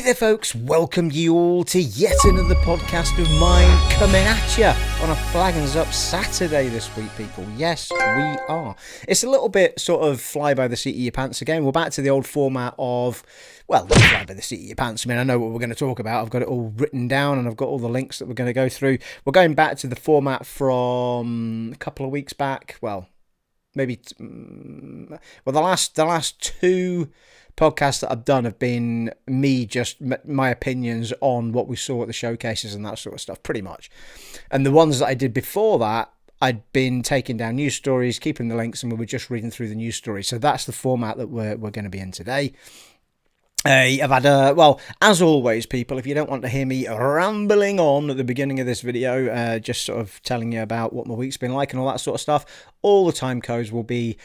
there folks, welcome you all to yet another podcast of mine coming at you on a Flaggins Up Saturday this week, people. Yes, we are. It's a little bit sort of fly by the seat of your pants again. We're back to the old format of, well, not fly by the seat of your pants. I mean, I know what we're going to talk about. I've got it all written down and I've got all the links that we're going to go through. We're going back to the format from a couple of weeks back. Well, maybe, the last two podcasts that I've done have been me just my opinions on what we saw at the showcases and that sort of stuff, pretty much. And the ones that I did before that, I'd been taking down news stories, keeping the links, and we were just reading through the news stories. So that's the format that we're going to be in today. I've had well, as always, people, if you don't want to hear me rambling on at the beginning of this video, just sort of telling you about what my week's been like and all that sort of stuff, all the time codes will be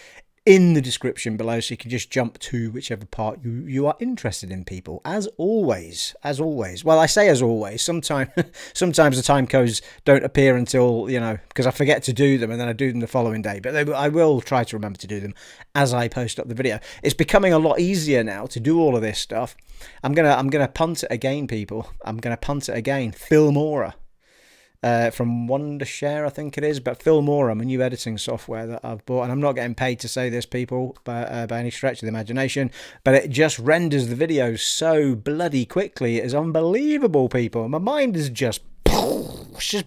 in the description below, so you can just jump to whichever part you are interested in, people. As always. Well, I say as always. Sometimes the time codes don't appear until, you know, because I forget to do them and then I do them the following day. But I will try to remember to do them as I post up the video. It's becoming a lot easier now to do all of this stuff. I'm gonna punt it again, people. I'm gonna punt it again. Filmora. From Wondershare, I think it is, but Filmora, my new editing software that I've bought, and I'm not getting paid to say this, people, by any stretch of the imagination, but it just renders the videos so bloody quickly. It is unbelievable, people. My mind is just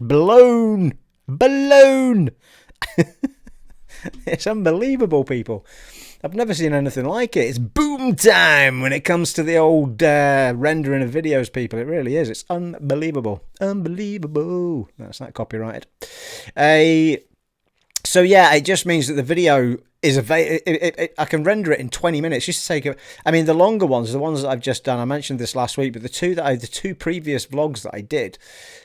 blown. It's unbelievable, people. I've never seen anything like it. It's boom time when it comes to the old rendering of videos, people. It really is. It's unbelievable. Unbelievable. That's not copyrighted. So yeah, it just means that the video is I can render it in 20 minutes. Just to take the longer ones, the ones that I've just done, I mentioned this last week, but the two previous vlogs that I did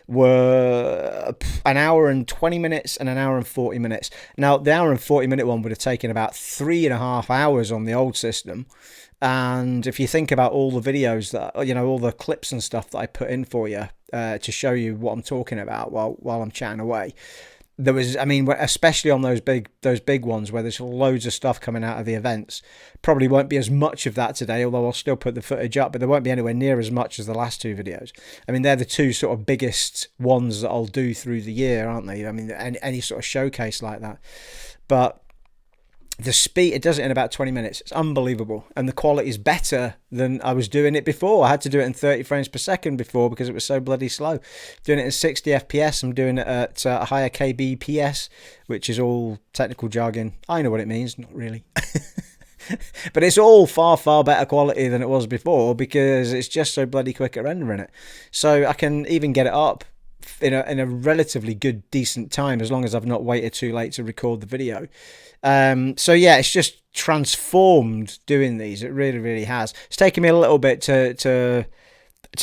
were an hour and 20 minutes and an hour and 40 minutes. Now, the hour and 40 minute one would have taken about 3.5 hours on the old system. And if you think about all the videos that, you know, all the clips and stuff that I put in for you to show you what I'm talking about while I'm chatting away, there was, I mean, especially on those big ones where there's loads of stuff coming out of the events, probably won't be as much of that today, although I'll still put the footage up, but there won't be anywhere near as much as the last two videos. I mean, they're the two sort of biggest ones that I'll do through the year, aren't they? I mean, any sort of showcase like that. But the speed, it does it in about 20 minutes. It's unbelievable. And the quality is better than I was doing it before. I had to do it in 30 frames per second before because it was so bloody slow. Doing it in 60 FPS. I'm doing it at a higher kbps, which is all technical jargon. I know what it means. Not really. But it's all far, far better quality than it was before because it's just so bloody quick at rendering it. So I can even get it up in a relatively good, decent time, as long as I've not waited too late to record the video. So yeah, it's just transformed doing these. It really, really has. It's taken me a little bit to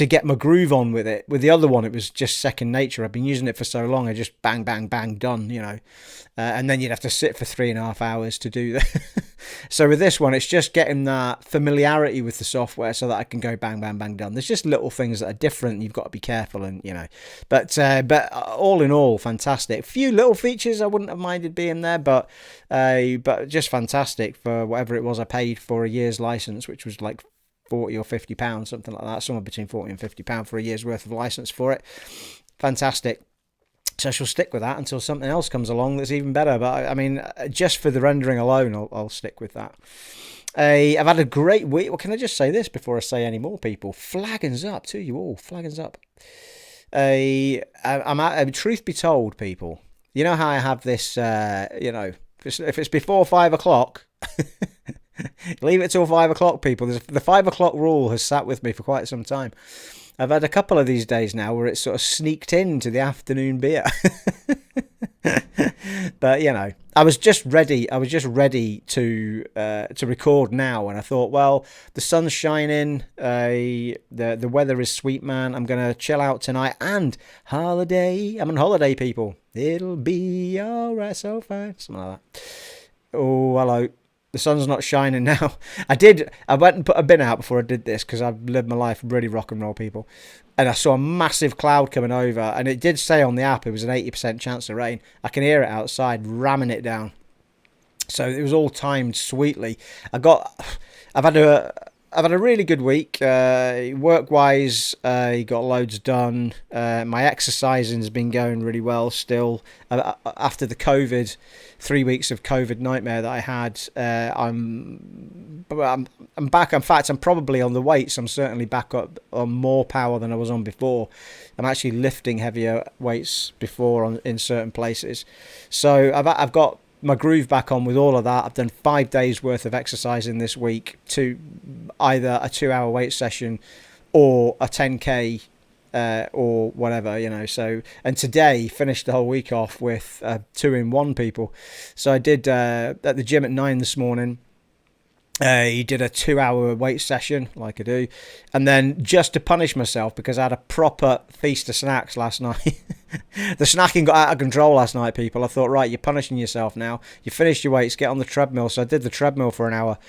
get my groove on with it. With the other one, it was just second nature. I've been using it for so long, I just bang, bang, bang, done, you know. And then you'd have to sit for 3.5 hours to do that. So with this one, it's just getting that familiarity with the software so that I can go bang, bang, bang, done. There's just little things that are different. You've got to be careful, and you know. But all in all, fantastic. A few little features I wouldn't have minded being there, but just fantastic for whatever it was I paid for a year's license, which was like £40 or £50, something like that, somewhere between £40 and £50 for a year's worth of license for it. Fantastic. So I shall stick with that until something else comes along that's even better. But I mean, just for the rendering alone, I'll stick with that. I've had a great week. Well, can I just say this before I say any more, people? Flaggins up to you all. Flaggins up. Truth be told, people, you know how I have this, you know, if it's before 5 o'clock, leave it till 5 o'clock, people. The 5 o'clock rule has sat with me for quite some time. I've had a couple of these days now where it's sort of sneaked into the afternoon beer. But, you know, I was just ready to record now, and I thought, well, the sun's shining, the weather is sweet, man. I'm going to chill out tonight and holiday. I'm on holiday, people. It'll be all right, so fine. Something like that. Oh, hello. The sun's not shining now. I went and put a bin out before I did this because I've lived my life really rock and roll, people. And I saw a massive cloud coming over, and it did say on the app it was an 80% chance of rain. I can hear it outside ramming it down. So it was all timed sweetly. I've had I've had a really good week. Work-wise, got loads done. My exercising has been going really well still. After the 3 weeks of COVID nightmare that I had, I'm back. In fact, I'm probably on the weights. I'm certainly back up on more power than I was on before. I'm actually lifting heavier weights before in certain places. So I've got my groove back on with all of that. I've done 5 days worth of exercising this week, to either a 2-hour weight session or a 10k or whatever, so, and today finished the whole week off with 2-in-1, people. So I did at the gym at 9 this morning. He did a 2-hour weight session like I do, and then just to punish myself, because I had a proper feast of snacks last night. The snacking got out of control last night, people. I thought, right, you're punishing yourself now. You finished your weights, get on the treadmill. So I did the treadmill for an hour.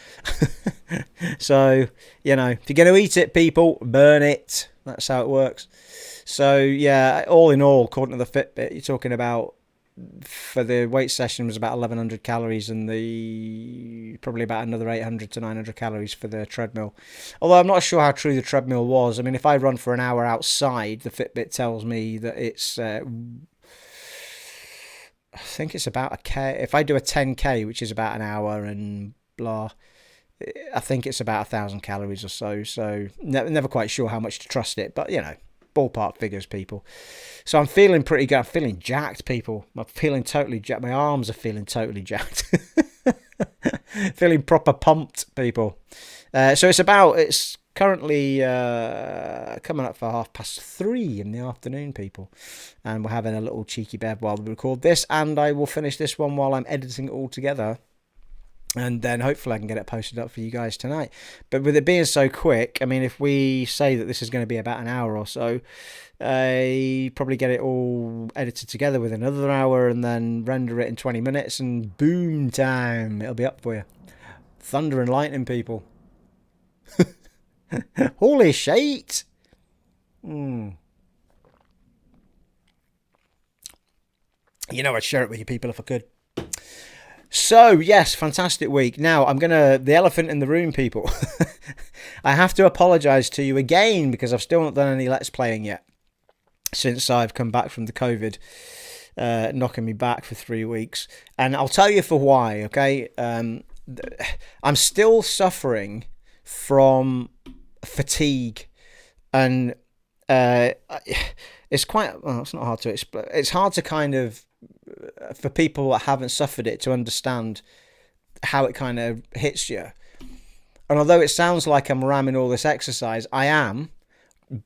So, if you're going to eat it, people, burn it. That's how it works. So, yeah, all in all, according to the Fitbit, you're talking about, for the weight session was about 1,100 calories, and probably about another 800 to 900 calories for the treadmill. Although I'm not sure how true the treadmill was. I mean, if I run for an hour outside, the Fitbit tells me that it's, I think it's about a K. If I do a 10k, which is about an hour and blah, I think it's about 1,000 calories or so. So never quite sure how much to trust it, but ballpark figures, people. So I'm feeling pretty good. I'm feeling jacked, people. I'm feeling totally jacked. My arms are feeling totally jacked. Feeling proper pumped, people. So it's currently coming up for 3:30 in the afternoon, people. And we're having a little cheeky bev while we record this. And I will finish this one while I'm editing it all together. And then hopefully I can get it posted up for you guys tonight. But with it being so quick, I mean, if we say that this is going to be about an hour or so, probably get it all edited together with another hour and then render it in 20 minutes and boom time. It'll be up for you. Thunder and lightning, people. Holy shit. I'd share it with you people if I could. So, yes, fantastic week. Now, the elephant in the room, people. I have to apologise to you again because I've still not done any Let's Playing yet since I've come back from the COVID, knocking me back for 3 weeks. And I'll tell you for why, okay? I'm still suffering from fatigue, and it's quite, well, it's not hard to explain. It's hard to kind of, for people that haven't suffered it, to understand how it kind of hits you. And although it sounds like I'm ramming all this exercise, I am,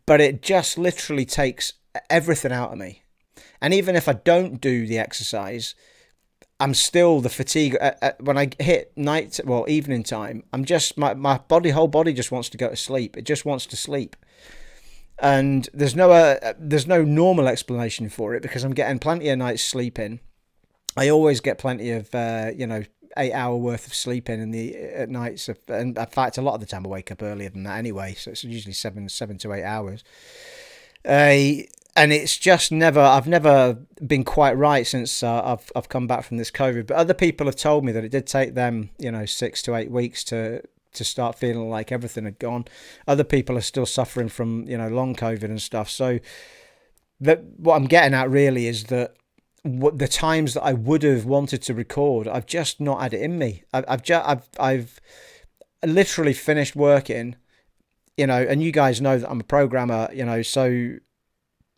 but it just literally takes everything out of me. And even if I don't do the exercise, I'm still the fatigue. When I hit evening time, I'm just, my whole body just wants to go to sleep. It just wants to sleep. And there's no normal explanation for it, because I'm getting plenty of nights sleeping. I always get plenty of 8-hour worth of sleeping at nights, and in fact a lot of the time I wake up earlier than that anyway, so it's usually 7 to 8 hours. And it's just I've never been quite right since I've come back from this COVID. But other people have told me that it did take them 6 to 8 weeks to start feeling like everything had gone. Other people are still suffering from long COVID and stuff. So what I'm getting at really is that the times that I would have wanted to record, I've just not had it in me. I've literally finished working, and you guys know that I'm a programmer, so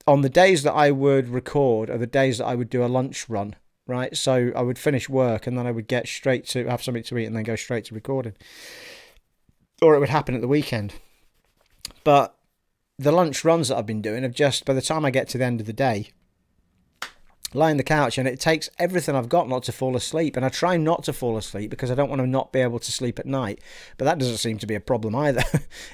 on the days that I would record are the days that I would do a lunch run, right? So I would finish work and then I would get straight to have something to eat and then go straight to recording. Or it would happen at the weekend. But the lunch runs that I've been doing have just, by the time I get to the end of the day, lie on the couch, and it takes everything I've got not to fall asleep. And I try not to fall asleep because I don't want to not be able to sleep at night. But that doesn't seem to be a problem either,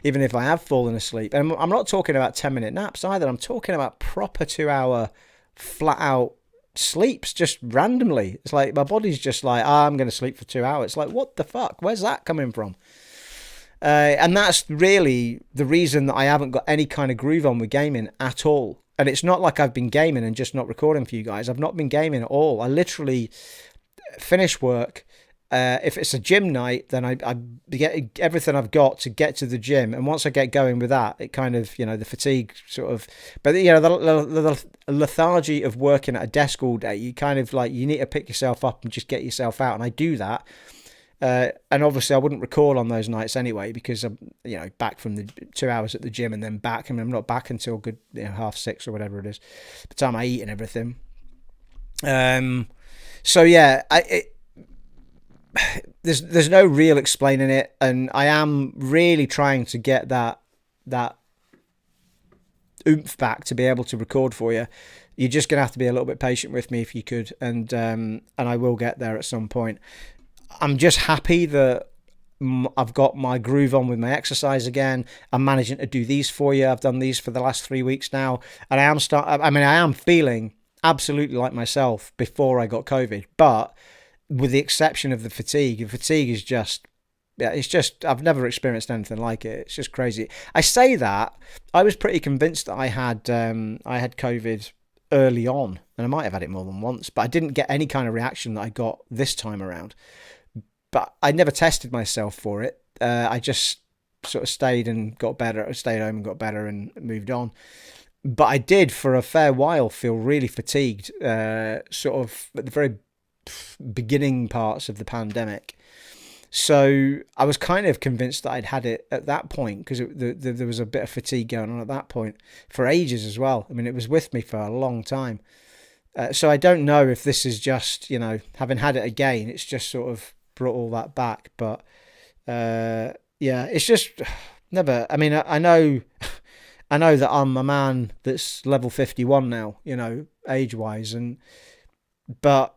even if I have fallen asleep. And I'm not talking about 10-minute naps either. I'm talking about proper 2-hour flat-out sleeps, just randomly. It's like my body's just like, I'm going to sleep for 2 hours. It's like, what the fuck? Where's that coming from? And that's really the reason that I haven't got any kind of groove on with gaming at all. And it's not like I've been gaming and just not recording for you guys. I've not been gaming at all. I literally finish work, if it's a gym night, then I get everything I've got to get to the gym, and once I get going with that, it kind of, the fatigue sort of, but the lethargy of working at a desk all day, you kind of like, you need to pick yourself up and just get yourself out, and I do that. And obviously I wouldn't record on those nights anyway, because I'm, back from the 2 hours at the gym and then back. I mean, I'm not back until good 6:30 or whatever it is, the time I eat and everything. So yeah, there's no real explaining it, and I am really trying to get that oomph back to be able to record for you. You're just gonna have to be a little bit patient with me if you could, and I will get there at some point. I'm just happy that I've got my groove on with my exercise again. I'm managing to do these for you. I've done these for the last 3 weeks now, and I am feeling absolutely like myself before I got COVID, but with the exception of the fatigue is just, I've never experienced anything like it. It's just crazy. I say that, I was pretty convinced that I had COVID early on, and I might have had it more than once, but I didn't get any kind of reaction that I got this time around. But I never tested myself for it. I just sort of stayed home and got better and moved on. But I did for a fair while feel really fatigued, sort of at the very beginning parts of the pandemic. So I was kind of convinced that I'd had it at that point, because there was a bit of fatigue going on at that point for ages as well. I mean, it was with me for a long time. So I don't know if this is just, having had it again, it's just sort of brought all that back. But yeah, it's just never. I mean, I know that I'm a man that's level 51 now, age-wise, but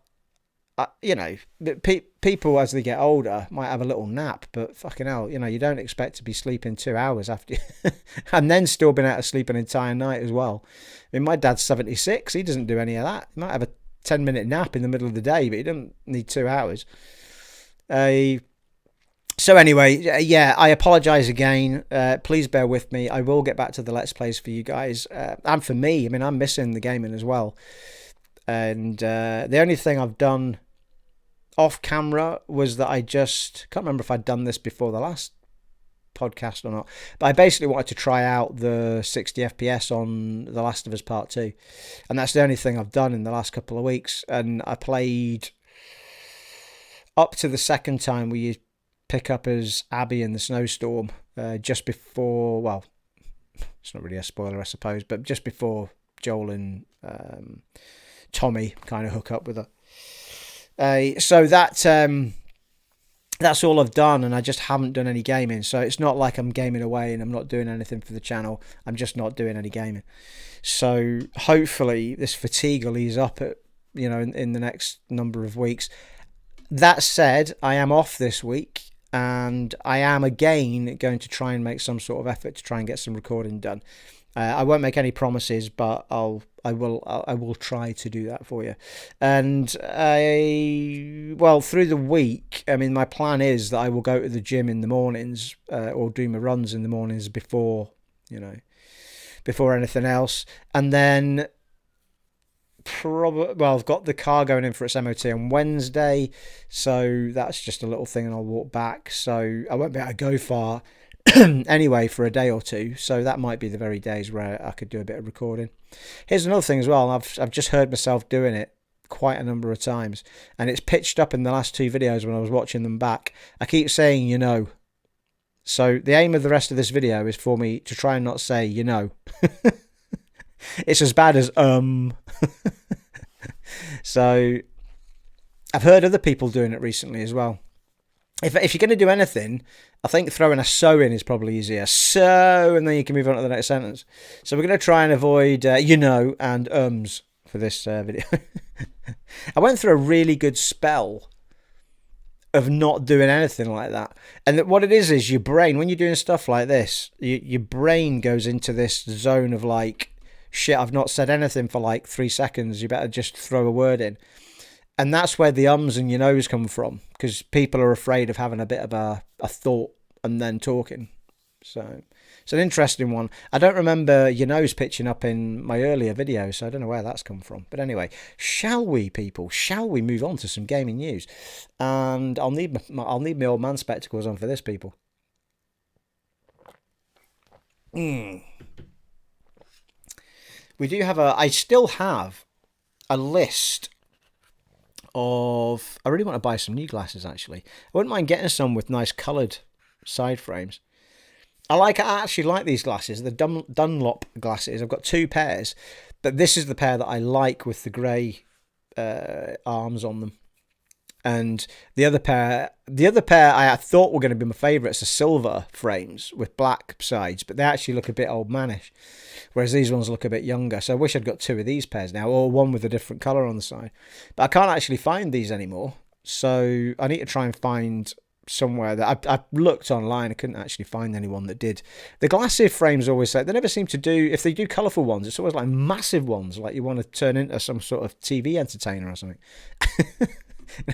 people as they get older might have a little nap, but fucking hell, you don't expect to be sleeping 2 hours after and then still been out of sleep an entire night as well. I mean, my dad's 76, he doesn't do any of that. He might have a 10-minute nap in the middle of the day, but he doesn't need 2 hours. So anyway, yeah, I apologise again. Please bear with me. I will get back to the Let's Plays for you guys. And for me, I mean, I'm missing the gaming as well. And the only thing I've done off camera was that I can't remember if I'd done this before the last podcast or not, but I basically wanted to try out the 60 FPS on The Last of Us Part 2. And that's the only thing I've done in the last couple of weeks. And I played up to the second time where you pick up as Abby in the snowstorm, just before, well, it's not really a spoiler, I suppose, but just before Joel and Tommy kind of hook up with her. So that's all I've done, and I just haven't done any gaming. So it's not like I'm gaming away and I'm not doing anything for the channel. I'm just not doing any gaming. So hopefully this fatigue will ease up in the next number of weeks. That said, I am off this week, and I am again going to try and make some sort of effort to try and get some recording done. I won't make any promises, but I will try to do that for you. And through the week, I mean, my plan is that I will go to the gym in the mornings, or do my runs in the mornings before anything else. And then I've got the car going in for its MOT on Wednesday, so that's just a little thing, and I'll walk back. So I won't be able to go far anyway for a day or two, so that might be the very days where I could do a bit of recording. Here's another thing as well. I've just heard myself doing it quite a number of times, and it's pitched up in the last 2 videos when I was watching them back. I keep saying so the aim of the rest of this video is for me to try and not say it's as bad as So I've heard other people doing it recently as well. If you're going to do anything, I think throwing a so in is probably easier. So, and then you can move on to the next sentence. So we're going to try and avoid and ums for this video. I went through a really good spell of not doing anything like that. And what it is your brain, when you're doing stuff like this, your brain goes into this zone of like, shit, I've not said anything for like 3 seconds. You better just throw a word in. And that's where the ums and your no's come from, because people are afraid of having a bit of a thought and then talking. So It's an interesting one. I don't remember your nose pitching up in my earlier videos, so I don't know where that's come from. But anyway, shall we, people? Shall we move on to some gaming news? And I'll need my old man spectacles on for this, people. We do have I still have a list of... I really want to buy some new glasses, actually. I wouldn't mind getting some with nice coloured side frames. I actually like these glasses, the Dunlop glasses. I've got 2 pairs, but this is the pair that I like with the grey arms on them. And the other pair I thought were going to be my favourites are silver frames with black sides, but they actually look a bit old manish, whereas these ones look a bit younger. So I wish I'd got 2 of these pairs now, or one with a different colour on the side. But I can't actually find these anymore, so I need to try and find somewhere that I looked online. I couldn't actually find anyone that did. The glasses frames always say they never seem to do, if they do colourful ones, it's always like massive ones, like you want to turn into some sort of TV entertainer or something.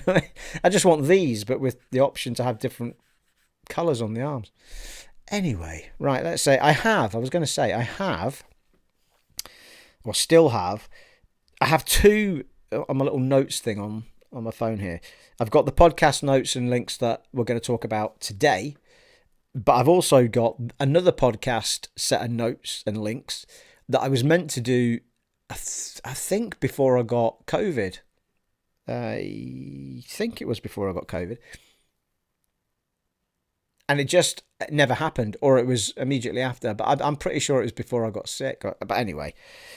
I just want these, but with the option to have different colours on the arms. Anyway, right, let's say I have 2 on my little notes thing on my phone here. I've got the podcast notes and links that we're going to talk about today, but I've also got another podcast set of notes and links that I was meant to do, I think, before I got COVID. I think it was before I got COVID. And it just never happened, or it was immediately after. But I'm pretty sure it was before I got sick. But anyway,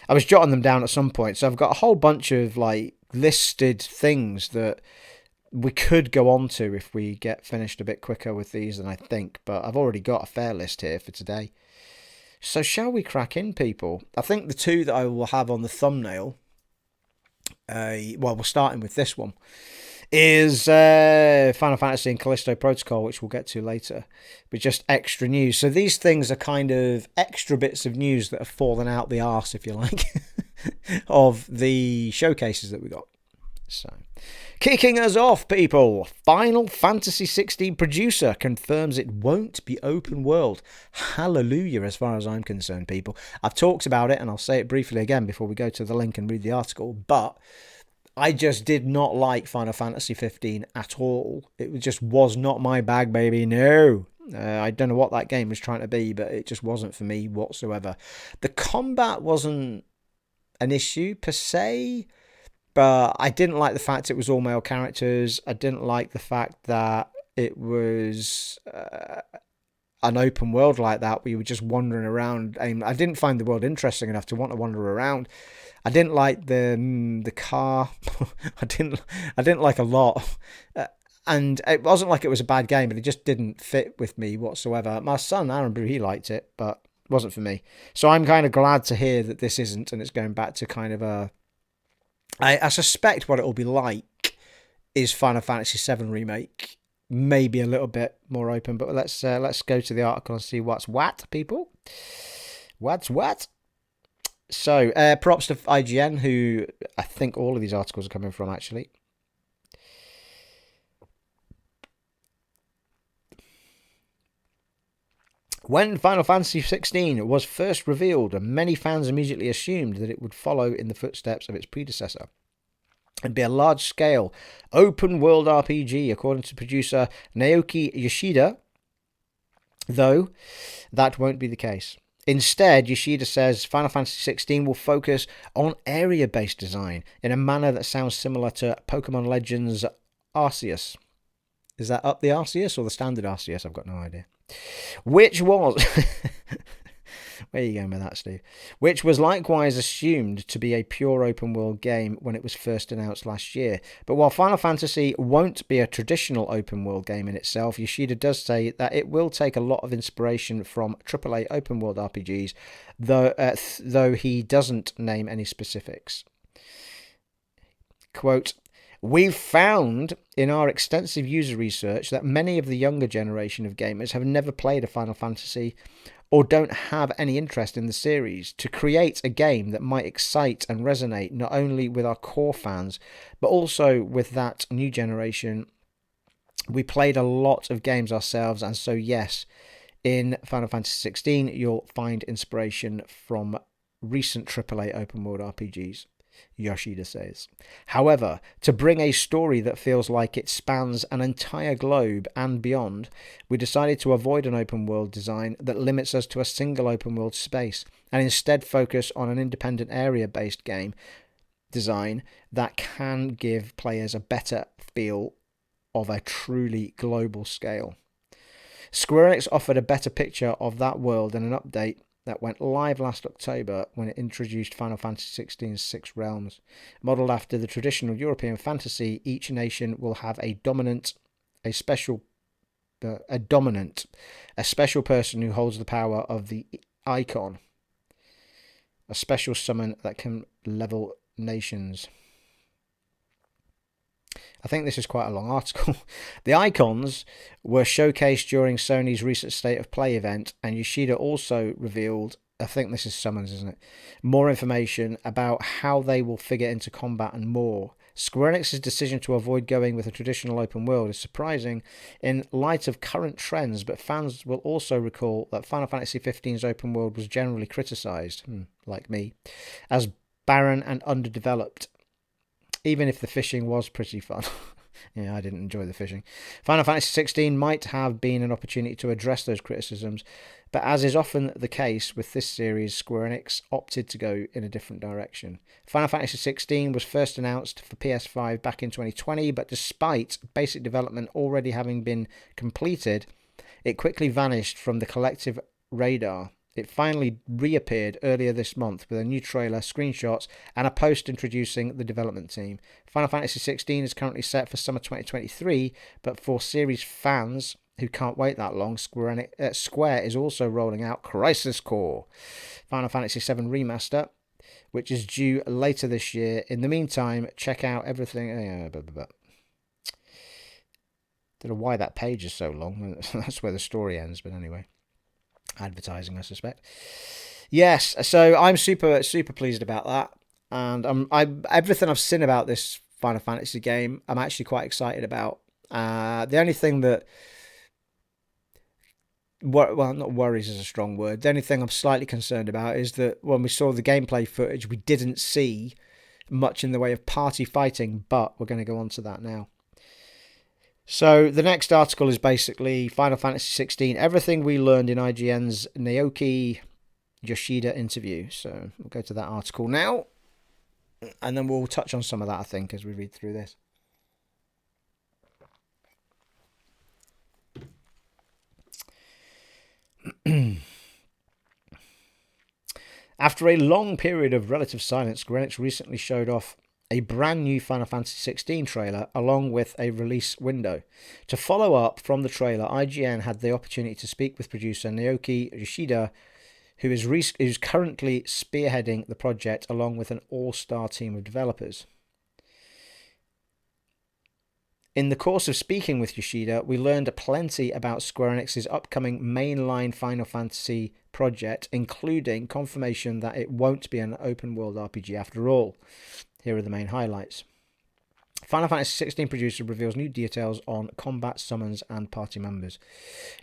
I was jotting them down at some point. So I've got a whole bunch of like listed things that we could go on to if we get finished a bit quicker with these than I think. But I've already got a fair list here for today. So shall we crack in, people? I think the 2 that I will have on the thumbnail, we're starting with this one, is Final Fantasy and Callisto Protocol, which we'll get to later, but just extra news. So these things are kind of extra bits of news that have fallen out the arse, if you like, of the showcases that we got. So, kicking us off, people, Final Fantasy 16 producer confirms it won't be open world. Hallelujah, as far as I'm concerned, people. I've talked about it, and I'll say it briefly again before we go to the link and read the article, but I just did not like Final Fantasy 15 at all. It just was not my bag, baby. No. I don't know what that game was trying to be, but it just wasn't for me whatsoever. The combat wasn't an issue per se, but I didn't like the fact it was all male characters. I didn't like the fact that it was an open world like that where you were just wandering around. I didn't find the world interesting enough to want to wander around. I didn't like the car. I didn't like a lot. And it wasn't like it was a bad game, but it just didn't fit with me whatsoever. My son, Aaron Brew, he liked it, but it wasn't for me. So I'm kind of glad to hear that this isn't, and it's going back to kind of a... I suspect what it will be like is Final Fantasy VII Remake. Maybe a little bit more open, but let's go to the article and see what's what, people. What's what? So, props to IGN, who I think all of these articles are coming from, actually. When Final Fantasy XVI was first revealed, many fans immediately assumed that it would follow in the footsteps of its predecessor and be a large-scale open-world RPG, according to producer Naoki Yoshida, though that won't be the case. Instead, Yoshida says Final Fantasy XVI will focus on area-based design in a manner that sounds similar to Pokemon Legends Arceus. Is that up the Arceus or the standard Arceus? I've got no idea. Which was... Where are you going with that, Steve? Which was likewise assumed to be a pure open-world game when it was first announced last year. But while Final Fantasy won't be a traditional open-world game in itself, Yoshida does say that it will take a lot of inspiration from AAA open-world RPGs, though he doesn't name any specifics. Quote, "We've found in our extensive user research that many of the younger generation of gamers have never played a Final Fantasy or don't have any interest in the series. To create a game that might excite and resonate not only with our core fans, but also with that new generation. We played a lot of games ourselves, and so yes, In Final Fantasy XVI, you'll find inspiration from recent AAA open world RPGs, Yoshida says. However, to bring a story that feels like it spans an entire globe and beyond, we decided to avoid an open world design that limits us to a single open world space, and instead focus on an independent area-based game design that can give players a better feel of a truly global scale. Square Enix offered a better picture of that world in an update that went live last October when it introduced Final Fantasy XVI's 6 realms. Modelled after the traditional European fantasy, each nation will have a special person who holds the power of the icon, a special summon that can level nations. I think this is quite a long article. The icons were showcased during Sony's recent State of Play event, and Yoshida also revealed, I think this is summons, isn't it? More information about how they will figure into combat and more. Square Enix's decision to avoid going with a traditional open world is surprising in light of current trends, but fans will also recall that Final Fantasy XV's open world was generally criticised, like me, as barren and underdeveloped, even if the fishing was pretty fun. Yeah, I didn't enjoy the fishing. Final Fantasy XVI might have been an opportunity to address those criticisms, but as is often the case with this series, Square Enix opted to go in a different direction. Final Fantasy XVI was first announced for PS5 back in 2020, but despite basic development already having been completed, it quickly vanished from the collective radar. It finally reappeared earlier this month with a new trailer, screenshots, and a post introducing the development team. Final Fantasy XVI is currently set for summer 2023, but for series fans who can't wait that long, Square is also rolling out Crisis Core, Final Fantasy VII Remaster, which is due later this year. In the meantime, check out everything. Don't know why that page is so long. That's where the story ends, but anyway. Advertising, I suspect. Yes, so I'm super pleased about that, and everything I've seen about this Final Fantasy game, I'm actually quite excited about. The only thing that, well, not worries is a strong word. The only thing I'm slightly concerned about is that when we saw the gameplay footage, we didn't see much in the way of party fighting, but we're going to go on to that now. So the next article is basically Final Fantasy XVI, everything we learned in IGN's Naoki Yoshida interview. So we'll go to that article now, and then we'll touch on some of that, I think, as we read through this. After a long period of relative silence, Square Enix recently showed off a brand new Final Fantasy XVI trailer along with a release window. To follow up from the trailer, IGN had the opportunity to speak with producer Naoki Yoshida, who is currently spearheading the project along with an all-star team of developers. In the course of speaking with Yoshida, we learned plenty about Square Enix's upcoming mainline Final Fantasy project, including confirmation that it won't be an open-world RPG after all. Here are the main highlights. Final Fantasy XVI producer reveals new details on combat, summons, and party members.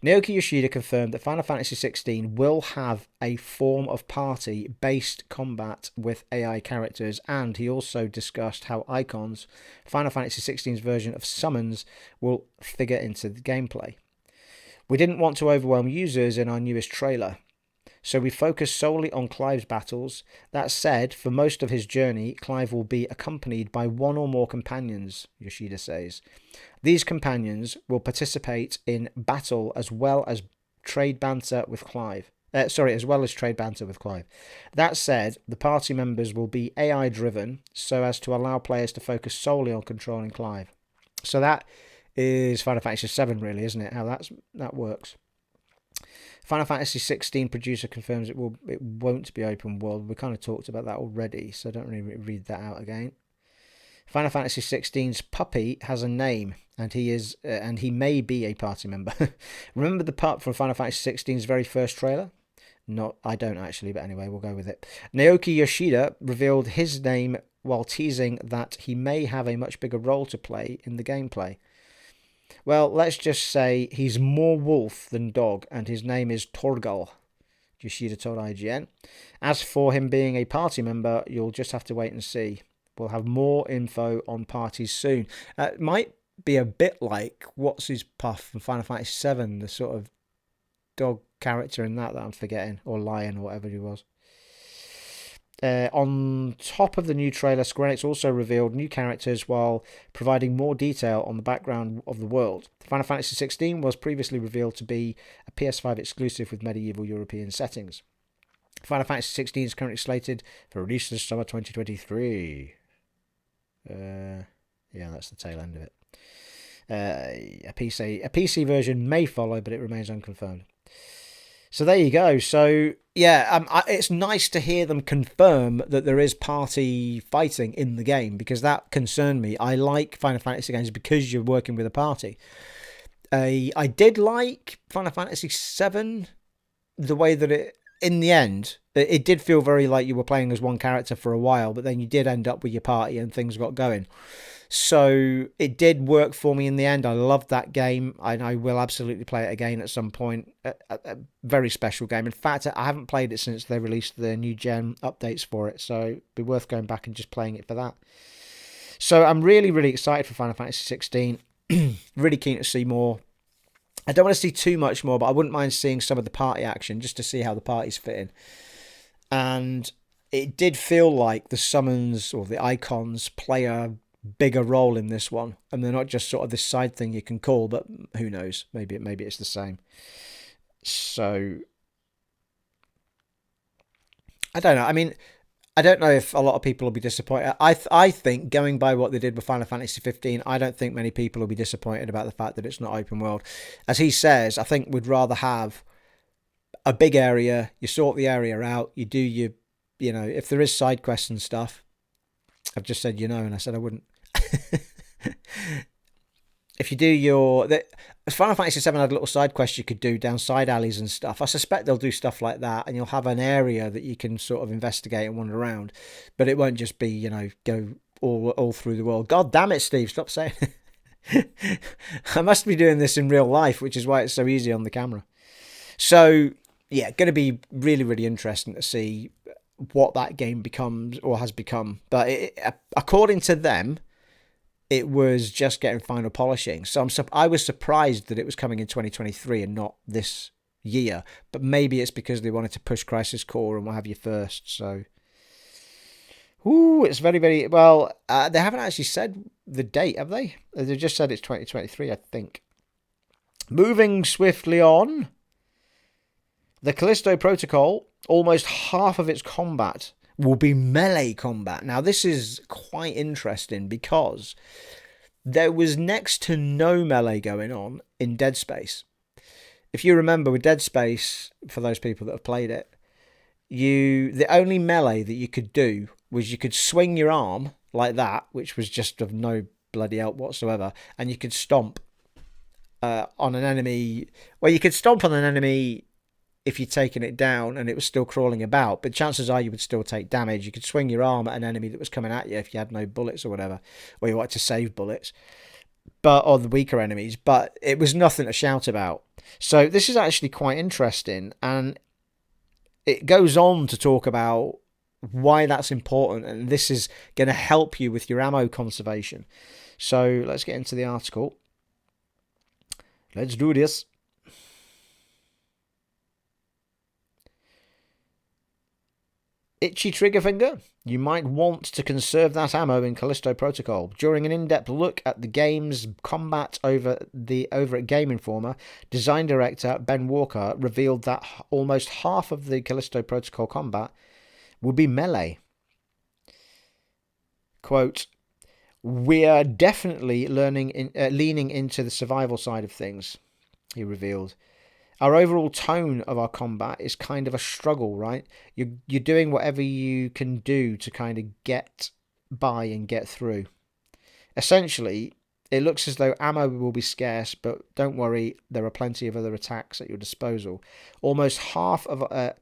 Naoki Yoshida confirmed that Final Fantasy XVI will have a form of party-based combat with AI characters, and he also discussed how icons, Final Fantasy XV's version of summons, will figure into the gameplay. We didn't want to overwhelm users in our newest trailer, so we focus solely on Clive's battles. That said, for most of his journey, Clive will be accompanied by one or more companions, Yoshida says. These companions will participate in battle as well as trade banter with Clive. That said, the party members will be AI-driven so as to allow players to focus solely on controlling Clive. So that is Final Fantasy VII, really, isn't it? How that works. Final Fantasy XVI producer confirms it won't be open world. We kind of talked about that already, so I don't really read that out again. Final Fantasy XV's puppy has a name, and he may be a party member. Remember the pup from Final Fantasy XV's very first trailer? I don't actually, but anyway, we'll go with it. Naoki Yoshida revealed his name while teasing that he may have a much bigger role to play in the gameplay. Well, let's just say he's more wolf than dog, and his name is Torgal. Yoshida told IGN. As for him being a party member, you'll just have to wait and see. We'll have more info on parties soon. It might be a bit like What's His Puff from Final Fantasy VII, the sort of dog character in that I'm forgetting, or lion, or whatever he was. On top of the new trailer, Square Enix also revealed new characters while providing more detail on the background of the world. Final Fantasy XVI was previously revealed to be a PS5 exclusive with medieval European settings. Final Fantasy XVI is currently slated for release this summer 2023. Yeah, that's the tail end of it. A PC version may follow, but it remains unconfirmed. So there you go. So yeah, it's nice to hear them confirm that there is party fighting in the game, because that concerned me. I like Final Fantasy games because you're working with a party. I did like Final Fantasy VII, the way that it, in the end, it did feel very like you were playing as one character for a while, but then you did end up with your party and things got going. So it did work for me in the end. I loved that game, and I will absolutely play it again at some point. A very special game. In fact, I haven't played it since they released the new gen updates for it, so it'd be worth going back and just playing it for that. So I'm really, really excited for Final Fantasy 16. Really keen to see more. I don't want to see too much more, but I wouldn't mind seeing some of the party action just to see how the parties fit in. And it did feel like the summons or the icons play a bigger role in this one, and they're not just sort of this side thing you can call, but who knows, maybe it's the same. So I don't know. I mean, I don't know if a lot of people will be disappointed. I think, going by what they did with Final Fantasy 15, I don't think many people will be disappointed about the fact that it's not open world. As he says, I think we'd rather have a big area, you sort the area out, you do your, if there is side quests and stuff. I've just said and I said I wouldn't. If you do Final Fantasy 7 had little side quests you could do down side alleys and stuff. I suspect they'll do stuff like that, and you'll have an area that you can sort of investigate and wander around. But it won't just be, go all through the world. God damn it, Steve, stop saying it. I must be doing this in real life, which is why it's so easy on the camera. So, yeah, going to be really, really interesting to see what that game becomes or has become. But according to them, it was just getting final polishing. So I was surprised that it was coming in 2023 and not this year. But maybe it's because they wanted to push Crisis Core and what have you first. So, it's very, very... Well, they haven't actually said the date, have they? They just said it's 2023, I think. Moving swiftly on. The Callisto Protocol, almost half of its combat will be melee combat. Now, this is quite interesting because there was next to no melee going on in Dead Space. If you remember with Dead Space, for those people that have played it, the only melee that you could do was you could swing your arm like that, which was just of no bloody help whatsoever, and you could stomp on an enemy. Well, you could stomp on an enemy if you're taking it down and it was still crawling about, but chances are you would still take damage. You could swing your arm at an enemy that was coming at you if you had no bullets or whatever, or you wanted to save bullets, or the weaker enemies, but it was nothing to shout about. So this is actually quite interesting, and it goes on to talk about why that's important, and this is going to help you with your ammo conservation. So let's get into the article. Let's do this. Itchy trigger finger? You might want to conserve that ammo in Callisto Protocol. During an in-depth look at the game's combat over at Game Informer, design director Ben Walker revealed that almost half of the Callisto Protocol combat will be melee. Quote, "We're definitely leaning into the survival side of things," he revealed. "Our overall tone of our combat is kind of a struggle, right? You're doing whatever you can do to kind of get by and get through. Essentially, it looks as though ammo will be scarce, but don't worry, there are plenty of other attacks at your disposal. Almost half of our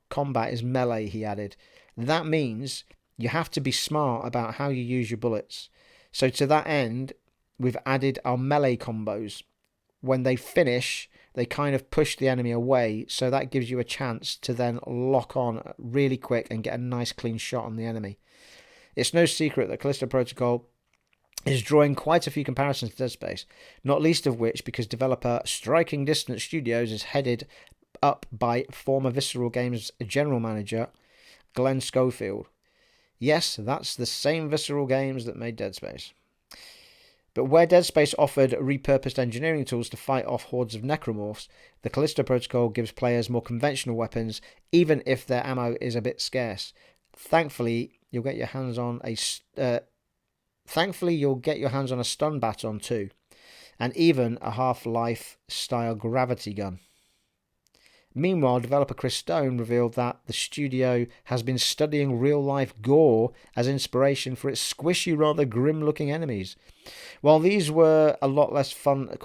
combat is melee," he added. "That means you have to be smart about how you use your bullets. So to that end, we've added our melee combos. When they finish, they kind of push the enemy away, so that gives you a chance to then lock on really quick and get a nice clean shot on the enemy. It's no secret that Callisto Protocol is drawing quite a few comparisons to Dead Space, not least of which because developer Striking Distance Studios is headed up by former Visceral Games general manager Glenn Schofield. Yes, that's the same Visceral Games that made Dead Space. But where Dead Space offered repurposed engineering tools to fight off hordes of necromorphs, the Callisto Protocol gives players more conventional weapons, even if their ammo is a bit scarce. Thankfully, you'll get your hands on a stun baton too, and even a Half-Life style gravity gun. Meanwhile, developer Chris Stone revealed that the studio has been studying real-life gore as inspiration for its squishy, rather grim-looking enemies. While these were a lot less fun, to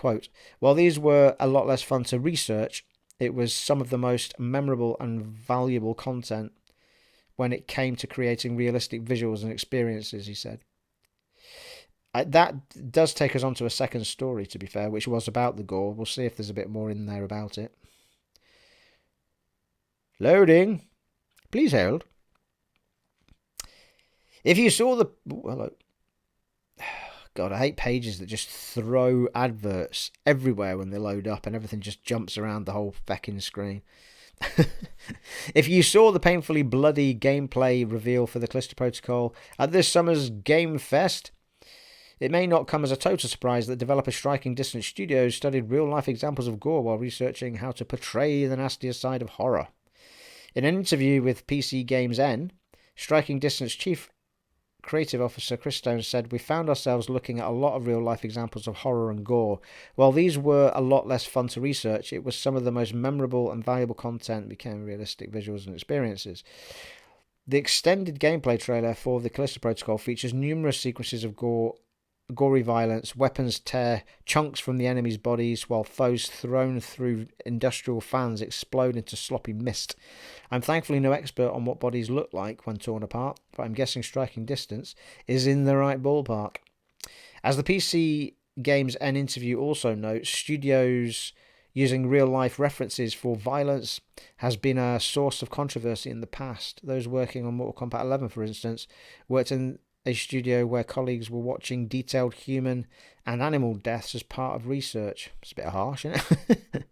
research, it was some of the most memorable and valuable content when it came to creating realistic visuals and experiences, he said. That does take us on to a second story, to be fair, which was about the gore. We'll see if there's a bit more in there about it. Loading. Please hold. If you saw the... Hello. God, I hate pages that just throw adverts everywhere when they load up and everything just jumps around the whole feckin' screen. If you saw the painfully bloody gameplay reveal for the Callisto Protocol at this summer's Game Fest, it may not come as a total surprise that developer Striking Distance Studios studied real-life examples of gore while researching how to portray the nastier side of horror. In an interview with PC Games N, Striking Distance Chief Creative Officer Chris Stone said, "We found ourselves looking at a lot of real-life examples of horror and gore. While these were a lot less fun to research, it was some of the most memorable and valuable content became realistic visuals and experiences." The extended gameplay trailer for the Callisto Protocol features numerous sequences of gory violence. Weapons tear chunks from the enemy's bodies, while foes thrown through industrial fans explode into sloppy mist. I'm thankfully no expert on what bodies look like when torn apart, but I'm guessing Striking Distance is in the right ballpark. As the PC Games N interview also notes, studios using real-life references for violence has been a source of controversy in the past. Those working on Mortal Kombat 11, for instance, worked in a studio where colleagues were watching detailed human and animal deaths as part of research. It's a bit harsh, isn't it?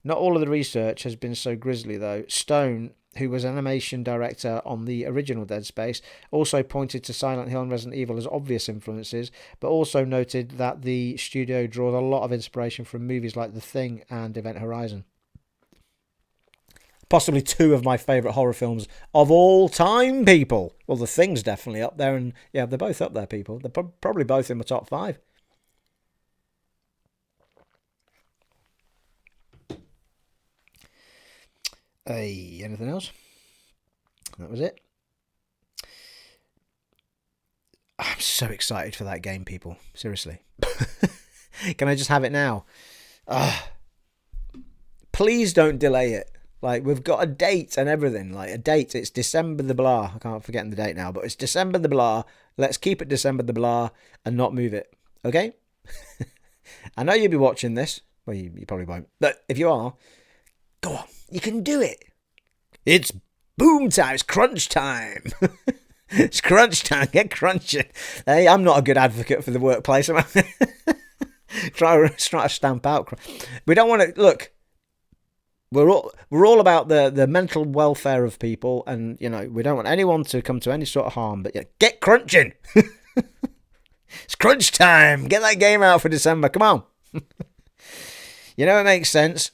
Not all of the research has been so grisly, though. Stone, who was animation director on the original Dead Space, also pointed to Silent Hill and Resident Evil as obvious influences, but also noted that the studio draws a lot of inspiration from movies like The Thing and Event Horizon. Possibly two of my favourite horror films of all time, people. Well, The Thing's definitely up there, and yeah, they're both up there, people. They're probably both in my top 5. Hey, anything else? That was it. I'm so excited for that game, people. Seriously. Can I just have it now? Please don't delay it. Like, we've got a date and everything. Like, a date. It's December the blah. I can't forget the date now, but it's December the blah. Let's keep it December the blah and not move it. Okay? I know you'll be watching this. Well, you probably won't. But if you are, go on. You can do it. It's boom time. It's crunch time. It's crunch time. Get crunching. Hey, I'm not a good advocate for the workplace. Am I? try to stamp out. We don't want to... Look, we're all about the mental welfare of people, and, you know, we don't want anyone to come to any sort of harm. But yeah, get crunching. It's crunch time. Get that game out for December. Come on. You know, it makes sense.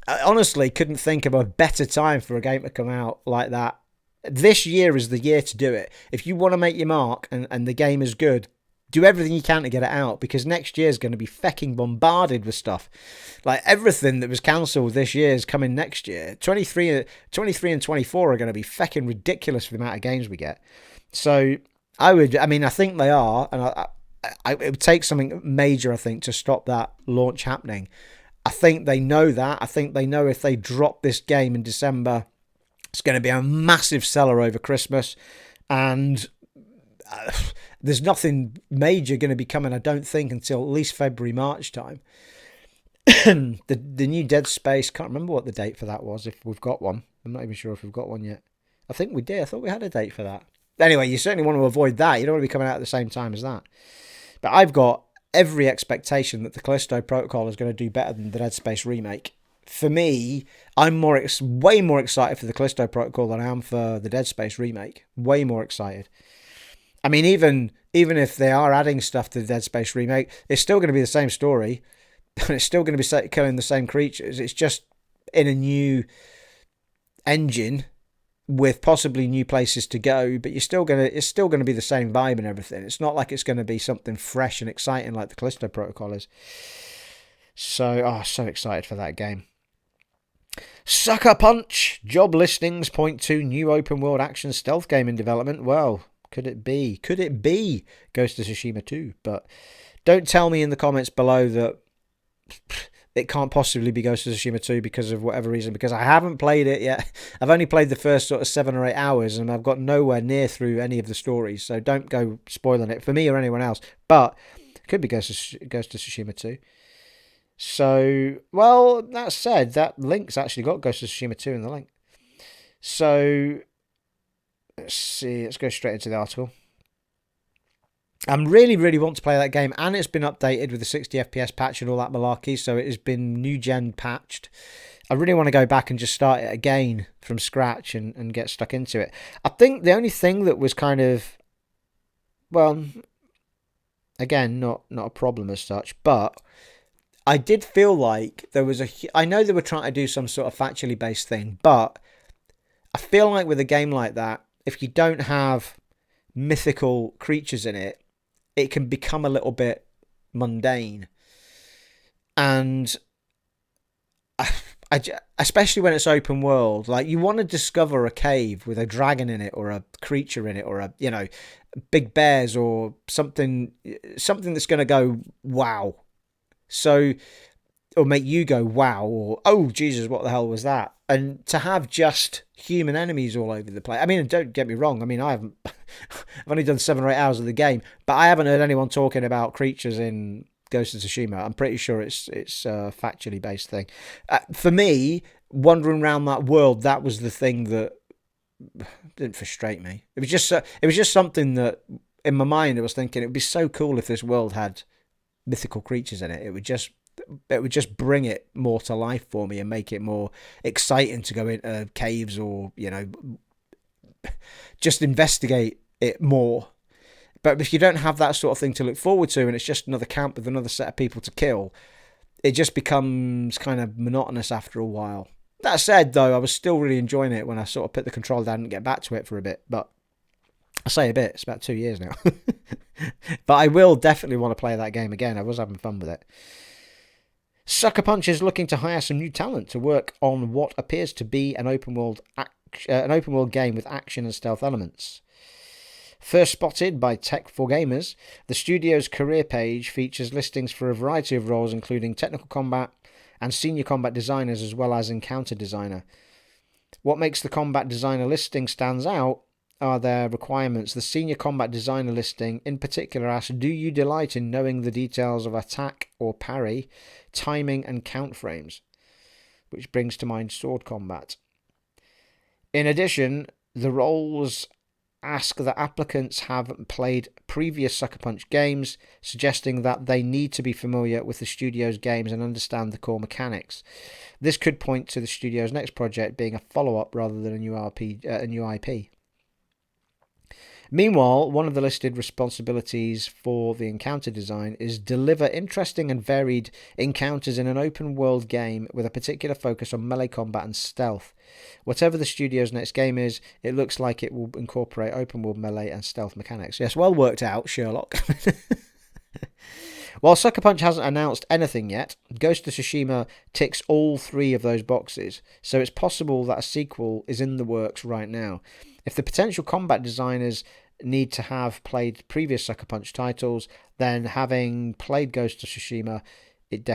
I honestly couldn't think of a better time for a game to come out like that. This year is the year to do it. If you want to make your mark and the game is good, do everything you can to get it out, because next year is going to be fecking bombarded with stuff. Like, everything that was cancelled this year is coming next year. 23 and 24 are going to be fecking ridiculous for the amount of games we get. So I think they are, and it would take something major, I think, to stop that launch happening. I think they know that. I think they know if they drop this game in December, it's going to be a massive seller over Christmas. And there's nothing major going to be coming, I don't think, until at least February, March time. The new Dead Space, can't remember what the date for that was, if we've got one. I'm not even sure if we've got one yet. I think we did. I thought we had a date for that. Anyway, you certainly want to avoid that. You don't want to be coming out at the same time as that. But I've got every expectation that the Callisto Protocol is going to do better than the Dead Space remake. For me, I'm way more excited for the Callisto Protocol than I am for the Dead Space remake. Way more excited. I mean, even if they are adding stuff to the Dead Space remake, it's still going to be the same story. And it's still going to be killing the same creatures. It's just in a new engine with possibly new places to go, but it's still going to be the same vibe and everything. It's not like it's going to be something fresh and exciting like the Callisto Protocol is. So excited for that game. Sucker Punch! Job listings point to new open world action stealth game in development. Well, could it be? Could it be Ghost of Tsushima 2? But don't tell me in the comments below that it can't possibly be Ghost of Tsushima 2 because of whatever reason, because I haven't played it yet. I've only played the first sort of 7 or 8 hours, and I've got nowhere near through any of the stories, so don't go spoiling it for me or anyone else. But it could be Ghost of Tsushima 2. So, well, that said, that link's actually got Ghost of Tsushima 2 in the link. So, let's see, let's go straight into the article. I really, really want to play that game, and it's been updated with the 60 FPS patch and all that malarkey, so it has been new gen patched. I really want to go back and just start it again from scratch and get stuck into it. I think the only thing that was kind of, well, again, not a problem as such, but I did feel like there was I know they were trying to do some sort of factually based thing, but I feel like with a game like that, if you don't have mythical creatures in it, it can become a little bit mundane. And especially when it's open world, like you want to discover a cave with a dragon in it or a creature in it or a, big bears or something that's going to go, wow. So, or make you go, wow, or, oh, Jesus, what the hell was that? And to have just human enemies all over the place. I mean, don't get me wrong. I mean, I've only done 7 or 8 hours of the game, but I haven't heard anyone talking about creatures in Ghost of Tsushima. I'm pretty sure it's a factually based thing. For me, wandering around that world, that was the thing that didn't frustrate me. It was just something that in my mind I was thinking it would be so cool if this world had mythical creatures in it. It would just bring it more to life for me and make it more exciting to go into caves or, just investigate it more. But if you don't have that sort of thing to look forward to and it's just another camp with another set of people to kill, it just becomes kind of monotonous after a while. That said, though, I was still really enjoying it when I sort of put the controller down and get back to it for a bit. But I say a bit, it's about 2 years now. But I will definitely want to play that game again. I was having fun with it. Sucker Punch is looking to hire some new talent to work on what appears to be an open world game with action and stealth elements. First spotted by Tech4Gamers, the studio's career page features listings for a variety of roles, including technical combat and senior combat designers, as well as encounter designer. What makes the combat designer listing stands out are their requirements. The senior combat designer listing in particular asks, do you delight in knowing the details of attack or parry, timing and count frames? Which brings to mind sword combat. In addition, the roles ask that applicants have played previous Sucker Punch games, suggesting that they need to be familiar with the studio's games and understand the core mechanics. This could point to the studio's next project being a follow-up rather than a new IP. Meanwhile, one of the listed responsibilities for the encounter design is deliver interesting and varied encounters in an open-world game with a particular focus on melee combat and stealth. Whatever the studio's next game is, it looks like it will incorporate open-world melee and stealth mechanics. Yes, well worked out, Sherlock. While Sucker Punch hasn't announced anything yet, Ghost of Tsushima ticks all 3 of those boxes, so it's possible that a sequel is in the works right now. If the potential combat designers need to have played previous Sucker Punch titles, then having played Ghost of Tsushima, it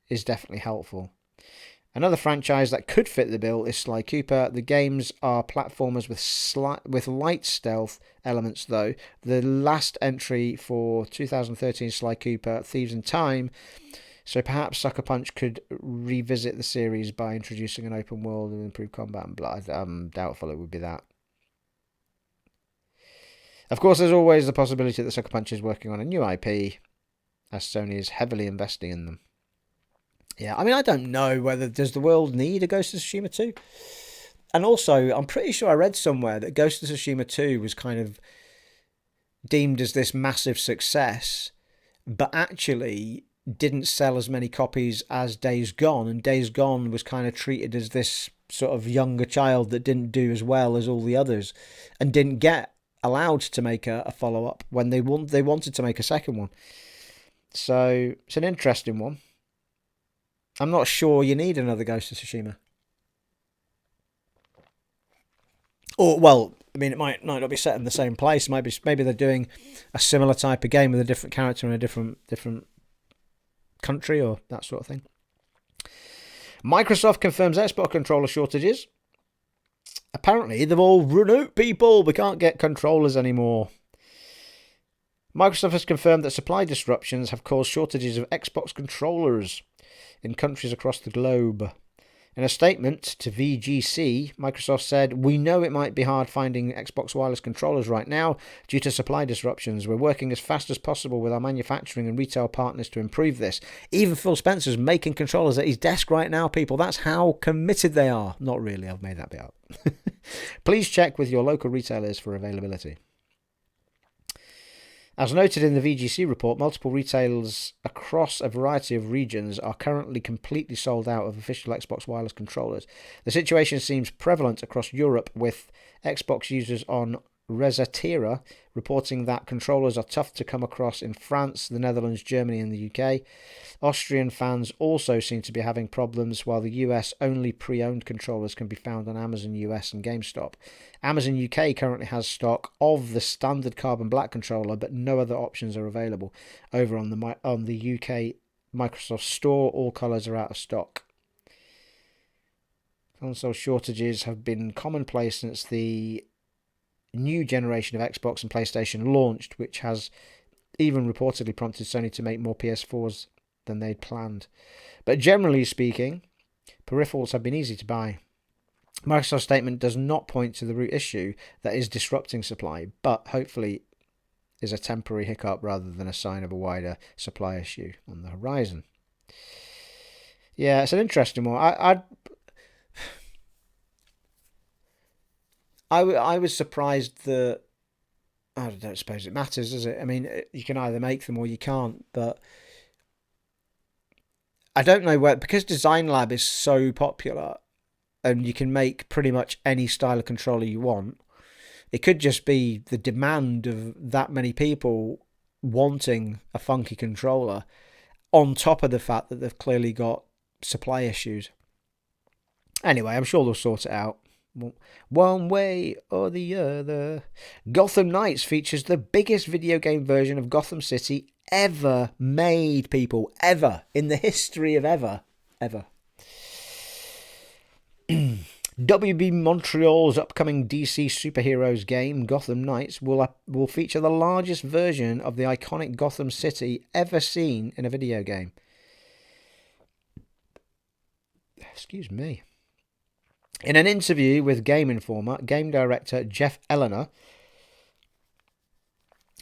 is definitely helpful. Another franchise that could fit the bill is Sly Cooper. The games are platformers with light stealth elements, though. The last entry for 2013 Sly Cooper, Thieves in Time. So perhaps Sucker Punch could revisit the series by introducing an open world and improved combat and blah. I'm doubtful it would be that. Of course, there's always the possibility that Sucker Punch is working on a new IP, as Sony is heavily investing in them. Yeah, I mean, I don't know whether does the world need a Ghost of Tsushima 2? And also, I'm pretty sure I read somewhere that Ghost of Tsushima 2 was kind of deemed as this massive success, but actually didn't sell as many copies as Days Gone, and Days Gone was kind of treated as this sort of younger child that didn't do as well as all the others and didn't get allowed to make a follow-up when they wanted to make a second one. So it's an interesting one. I'm not sure you need another Ghost of Tsushima. Or, well, I mean, it might not be set in the same place. Maybe they're doing a similar type of game with a different character in a different country or that sort of thing. Microsoft confirms Xbox controller shortages. Apparently, they've all run out, people. We can't get controllers anymore. Microsoft has confirmed that supply disruptions have caused shortages of Xbox controllers in countries across the globe. In a statement to VGC, Microsoft said, "We know it might be hard finding Xbox wireless controllers right now due to supply disruptions. We're working as fast as possible with our manufacturing and retail partners to improve this." Even Phil Spencer's making controllers at his desk right now, people. That's how committed they are. Not really, I've made that bit up. Please check with your local retailers for availability. As noted in the VGC report, multiple retailers across a variety of regions are currently completely sold out of official Xbox wireless controllers. The situation seems prevalent across Europe, with Xbox users on Resetera reporting that controllers are tough to come across in France, the Netherlands, Germany and the UK. Austrian fans also seem to be having problems, while the US only pre-owned controllers can be found on Amazon US and GameStop. Amazon UK currently has stock of the standard Carbon Black controller, but no other options are available. Over on the UK Microsoft Store, all colours are out of stock. Console shortages have been commonplace since the new generation of Xbox and PlayStation launched, which has even reportedly prompted Sony to make more PS4s than they'd planned. But generally speaking, peripherals have been easy to buy. Microsoft's statement does not point to the root issue that is disrupting supply, but hopefully is a temporary hiccup rather than a sign of a wider supply issue on the horizon. Yeah, it's an interesting one. I was surprised that, I don't suppose it matters, does it? I mean, you can either make them or you can't, but I don't know where, because Design Lab is so popular and you can make pretty much any style of controller you want, it could just be the demand of that many people wanting a funky controller on top of the fact that they've clearly got supply issues. Anyway, I'm sure they'll sort it out. One way or the other. Gotham Knights features the biggest video game version of Gotham City ever made, people. Ever. In the history of ever. WB Montreal's upcoming DC superheroes game, Gotham Knights, will feature the largest version of the iconic Gotham City ever seen in a video game. Excuse me. In an interview with Game Informer, game director Jeff Eleanor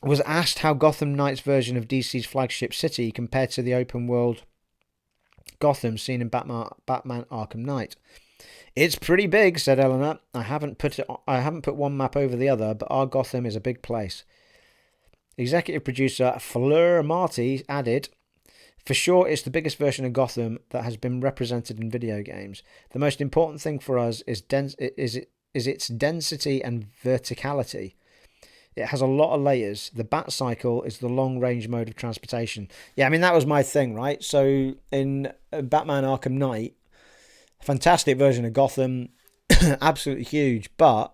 was asked how Gotham Knights' version of DC's flagship city compared to the open world Gotham seen in Batman Arkham Knight. "It's pretty big," said Eleanor. I haven't put one map over the other, but our Gotham is a big place." Executive producer Fleur Marty added, "For sure, it's the biggest version of Gotham that has been represented in video games. The most important thing for us is its density and verticality. It has a lot of layers. The Bat Cycle is the long-range mode of transportation." Yeah, I mean, that was my thing, right? So in Batman Arkham Knight, fantastic version of Gotham, absolutely huge, but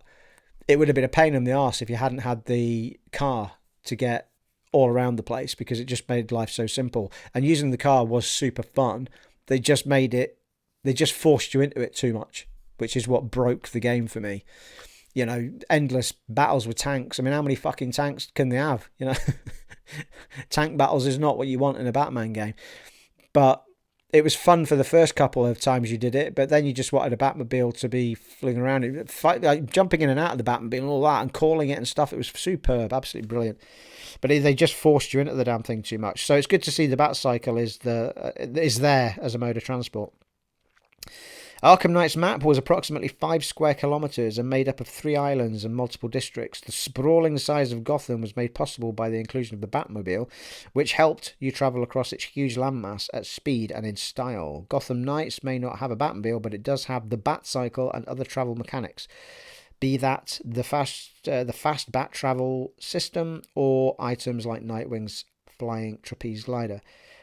it would have been a pain in the arse if you hadn't had the car to get all around the place, because it just made life so simple. And using the car was super fun. They just made it They just forced you into it too much, which is what broke the game for me. You know, endless battles with tanks. I mean, how many fucking tanks can they have? You know, tank battles is not what you want in a Batman game. But it was fun for the first couple of times you did it, but then you just wanted a Batmobile to be flinging around, like jumping in and out of the Batmobile and all that, and calling it and stuff. It was superb, absolutely brilliant. But they just forced you into the damn thing too much. So it's good to see the Batcycle is there as a mode of transport. Arkham Knight's map was approximately 5 square kilometres and made up of 3 islands and multiple districts. The sprawling size of Gotham was made possible by the inclusion of the Batmobile, which helped you travel across its huge landmass at speed and in style. Gotham Knights may not have a Batmobile, but it does have the Batcycle and other travel mechanics, be that the fast bat travel system or items like Nightwing's flying trapeze glider.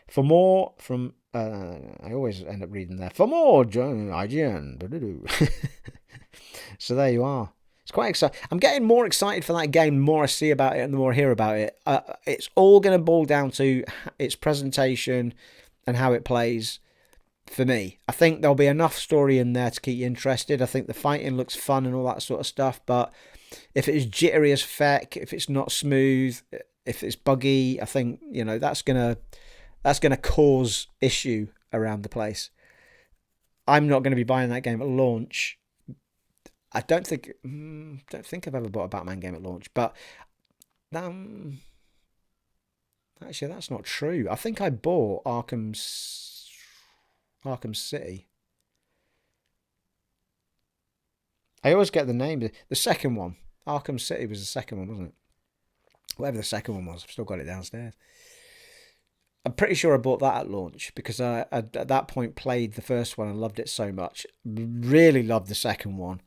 For more from... I always end up reading there. For more, join IGN. So there you are. It's quite exciting. I'm getting more excited for that game the more I see about it and the more I hear about it. It's all going to boil down to its presentation and how it plays for me. I think there'll be enough story in there to keep you interested. I think the fighting looks fun and all that sort of stuff. But if it's jittery as feck, if it's not smooth, if it's buggy, I think, you know, that's going to cause issue around the place. I'm not going to be buying that game at launch. I don't think I've ever bought a Batman game at launch, but actually that's not true. I think I bought Arkham City. I always get the name. The second one, Arkham City, was the second one, wasn't it? Whatever the second one was, I've still got it downstairs. I'm pretty sure I bought that at launch because I at that point played the first one and loved it so much. Really loved the second one.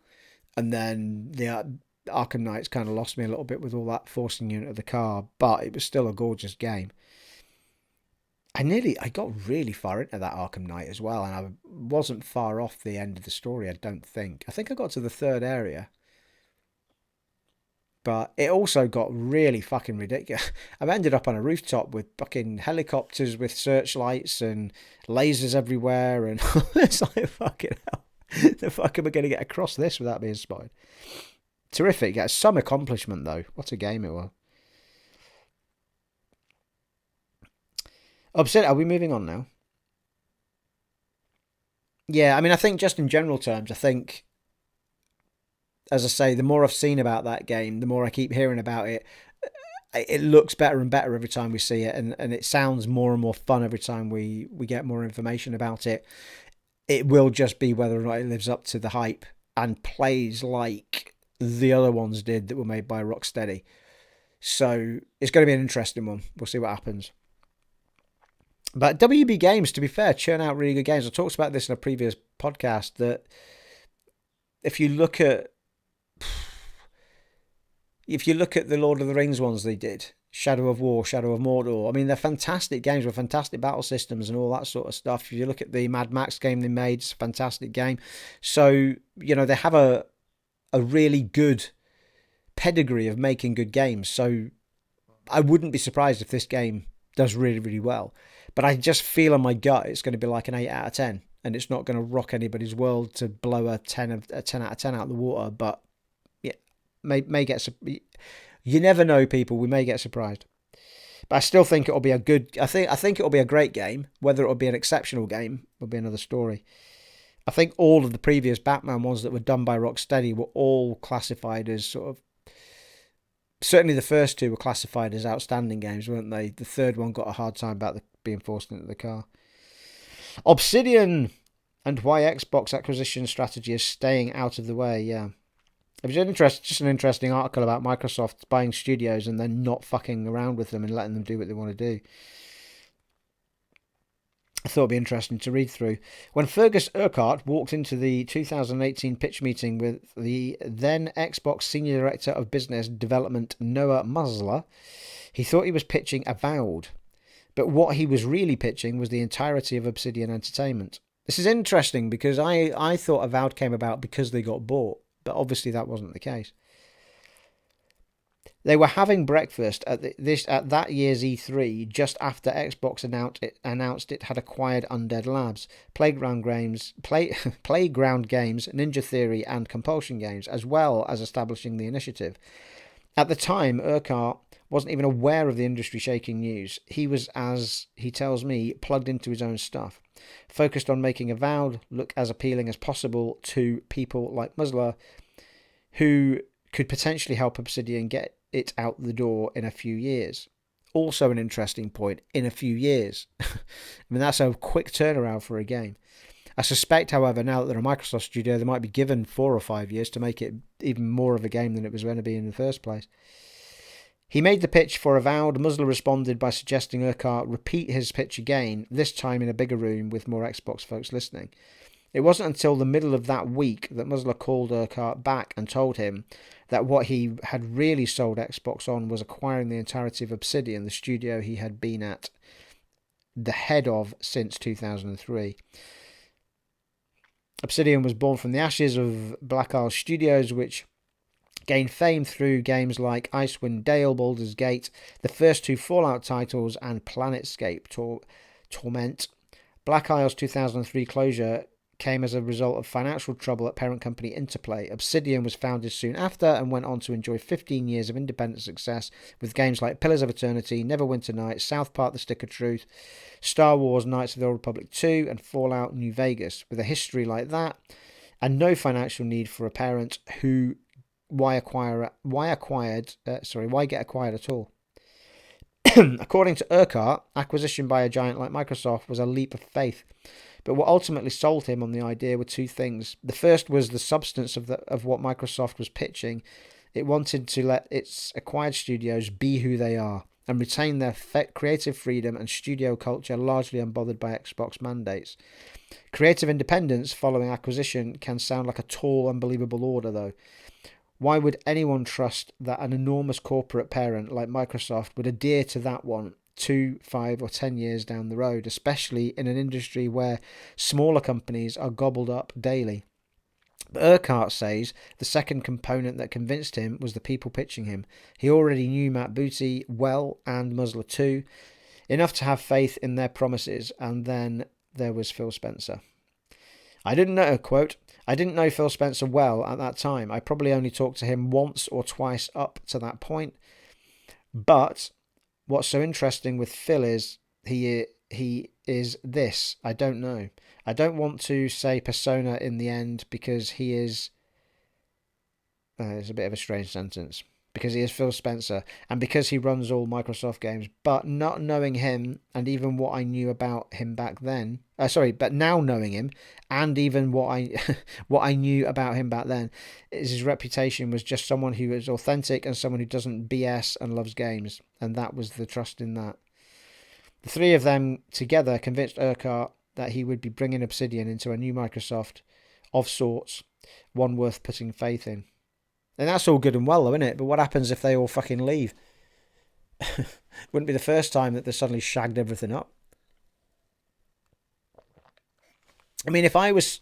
And then the Arkham Knights kind of lost me a little bit with all that forcing you into the car, but it was still a gorgeous game. I got really far into that Arkham Knight as well, and I wasn't far off the end of the story, I don't think. I think I got to the third area. But it also got really fucking ridiculous. I've ended up on a rooftop with fucking helicopters with searchlights and lasers everywhere, and it's like, fucking hell. The fuck am I going to get across this without being spotted? Terrific. Yeah, some accomplishment, though. What a game it was. Obsidian, are we moving on now? Yeah, I mean, I think just in general terms, I think, as I say, the more I've seen about that game, the more I keep hearing about it, it looks better and better every time we see it, and it sounds more and more fun every time we get more information about it. It will just be whether or not it lives up to the hype and plays like the other ones did that were made by Rocksteady. So it's going to be an interesting one. We'll see what happens. But WB Games, to be fair, churn out really good games. I talked about this in a previous podcast, that if you look at the Lord of the Rings ones they did, Shadow of War, Shadow of Mordor, I mean, they're fantastic games with fantastic battle systems and all that sort of stuff. If you look at the Mad Max game they made, it's a fantastic game. So, you know, they have a really good pedigree of making good games. So I wouldn't be surprised if this game does really, really well. But I just feel on my gut it's going to be like an 8 out of 10. And it's not going to rock anybody's world to blow a 10 out of 10 out of the water. But yeah, may get... You never know, people. We may get surprised. But I still think it'll be a good... I think it'll be a great game. Whether it'll be an exceptional game will be another story. I think all of the previous Batman ones that were done by Rocksteady were all classified as sort of... Certainly the first two were classified as outstanding games, weren't they? The third one got a hard time about being forced into the car. Obsidian and why Xbox acquisition strategy is staying out of the way, yeah. It was just an interesting article about Microsoft buying studios and then not fucking around with them and letting them do what they want to do. I thought it'd be interesting to read through. When Fergus Urquhart walked into the 2018 pitch meeting with the then Xbox Senior Director of Business Development, Noah Musler, he thought he was pitching Avowed. But what he was really pitching was the entirety of Obsidian Entertainment. This is interesting because I thought Avowed came about because they got bought. But obviously that wasn't the case. They were having breakfast at that year's E3 just after Xbox announced it had acquired Undead Labs, Playground Games, Ninja Theory, and Compulsion Games, as well as establishing the initiative. At the time, Urquhart wasn't even aware of the industry-shaking news. He was, as he tells me, plugged into his own stuff, focused on making Avowed look as appealing as possible to people like Muzzler, who could potentially help Obsidian get it out the door in a few years. Also an interesting point, in a few years. I mean, that's a quick turnaround for a game. I suspect, however, now that they're a Microsoft studio, they might be given 4 or 5 years to make it even more of a game than it was going to be in the first place. He made the pitch for Avowed. Muzzler responded by suggesting Urquhart repeat his pitch again, this time in a bigger room with more Xbox folks listening. It wasn't until the middle of that week that Muzzler called Urquhart back and told him that what he had really sold Xbox on was acquiring the entirety of Obsidian, the studio he had been at the head of since 2003. Obsidian was born from the ashes of Black Isle Studios, which gained fame through games like Icewind Dale, Baldur's Gate, the first 2 Fallout titles, and Planetscape Torment. Black Isle's 2003 closure came as a result of financial trouble at parent company Interplay. Obsidian was founded soon after and went on to enjoy 15 years of independent success with games like Pillars of Eternity, Neverwinter Nights, South Park The Stick of Truth, Star Wars Knights of the Old Republic 2, and Fallout New Vegas. With a history like that and no financial need for a parent, why get acquired at all? According to Urquhart, acquisition by a giant like Microsoft was a leap of faith. But what ultimately sold him on the idea were 2 things. The first was the substance of what Microsoft was pitching. It wanted to let its acquired studios be who they are and retain their creative freedom and studio culture largely unbothered by Xbox mandates. Creative independence following acquisition can sound like a tall, unbelievable order, though. Why would anyone trust that an enormous corporate parent like Microsoft would adhere to that one 2, 5 or 10 years down the road, especially in an industry where smaller companies are gobbled up daily? But Urquhart says the second component that convinced him was the people pitching him. He already knew Matt Booty well and Muzzler too, enough to have faith in their promises, and then there was Phil Spencer. I didn't know Phil Spencer well at that time. I probably only talked to him once or twice up to that point. But what's so interesting with Phil is he is this. I don't know. I don't want to say persona in the end because he is... it's a bit of a strange sentence. Because he is Phil Spencer and because he runs all Microsoft games. But not knowing him and even what I knew about him back then... but now knowing him and even what I knew about him back then is his reputation was just someone who is authentic and someone who doesn't BS and loves games. And that was the trust in that. The 3 of them together convinced Urquhart that he would be bringing Obsidian into a new Microsoft of sorts, one worth putting faith in. And that's all good and well, though, isn't it? But what happens if they all fucking leave? Wouldn't be the first time that they suddenly shagged everything up. I mean, if I was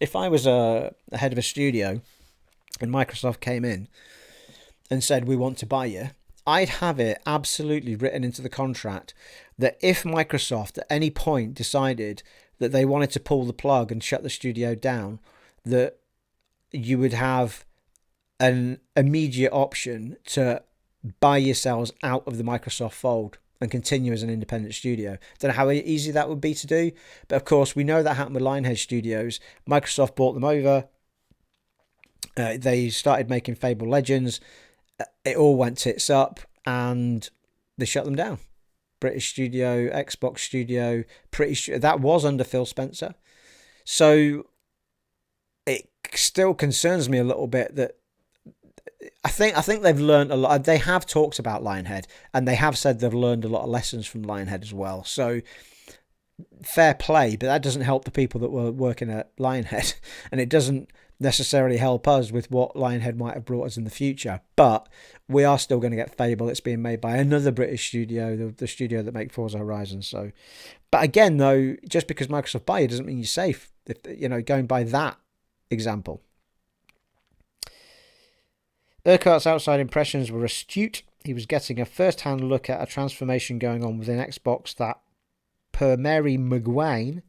a head of a studio and Microsoft came in and said, we want to buy you, I'd have it absolutely written into the contract that if Microsoft at any point decided that they wanted to pull the plug and shut the studio down, that you would have an immediate option to buy yourselves out of the Microsoft fold and continue as an independent studio. Don't know how easy that would be to do, but of course we know that happened with Lionhead Studios. Microsoft bought them over. They started making Fable Legends. It all went tits up and they shut them down. British studio, Xbox studio, that was under Phil Spencer. So it still concerns me a little bit that I think they've learned a lot. They have talked about Lionhead and they have said they've learned a lot of lessons from Lionhead as well. So fair play, but that doesn't help the people that were working at Lionhead, and it doesn't necessarily help us with what Lionhead might have brought us in the future. But we are still going to get Fable. It's being made by another British studio, the studio that make Forza Horizon. So, but again, though, just because Microsoft buy you doesn't mean you're safe. If, going by that example. Urquhart's outside impressions were astute he was getting a first-hand look at a transformation going on within Xbox that, per Mary McGuane,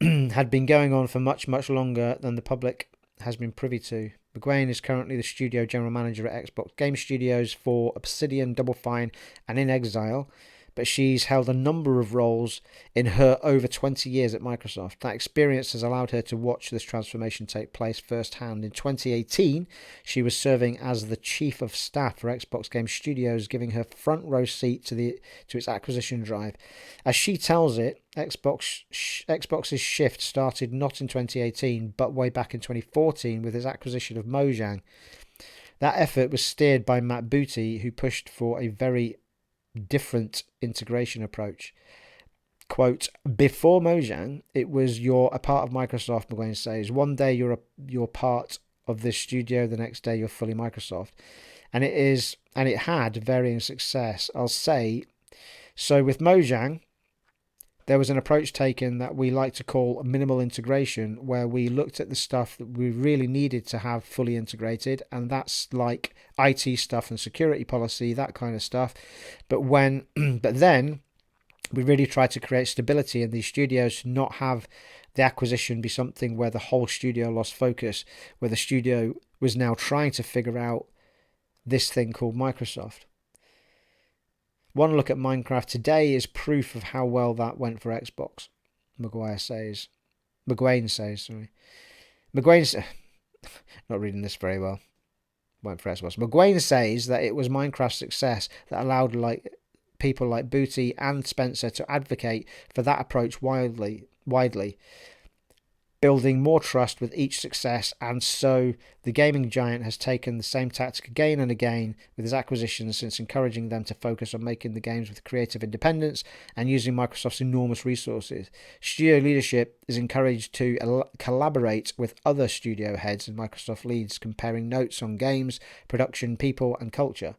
had been going on for much, much longer than the public has been privy to. McGuane is currently the studio general manager at Xbox Game Studios for Obsidian, Double Fine, and In Exile, but she's held a number of roles in her over 20 years at Microsoft. That experience has allowed her to watch this transformation take place firsthand. In 2018, she was serving as the chief of staff for Xbox Game Studios, giving her front row seat to its acquisition drive. As she tells it, Xbox's shift started not in 2018, but way back in 2014 with its acquisition of Mojang. That effort was steered by Matt Booty, who pushed for a very different integration approach. Quote, before Mojang, it was you're a part of Microsoft, McGuane says. One day you're part of this studio, the next day you're fully Microsoft. And it had varying success, I'll say. So with Mojang, there was an approach taken that we like to call minimal integration, where we looked at the stuff that we really needed to have fully integrated, and that's like IT stuff and security policy, that kind of stuff. But then we really tried to create stability in these studios, to not have the acquisition be something where the whole studio lost focus, where the studio was now trying to figure out this thing called Microsoft. One look at Minecraft today is proof of how well that went for Xbox, McGuane says. Not reading this very well. Went for Xbox. McGuane says that it was Minecraft's success that allowed people like Booty and Spencer to advocate for that approach widely, building more trust with each success, and so the gaming giant has taken the same tactic again and again with his acquisitions, since encouraging them to focus on making the games with creative independence and using Microsoft's enormous resources. Studio leadership is encouraged to collaborate with other studio heads and Microsoft leads, comparing notes on games, production, people, and culture.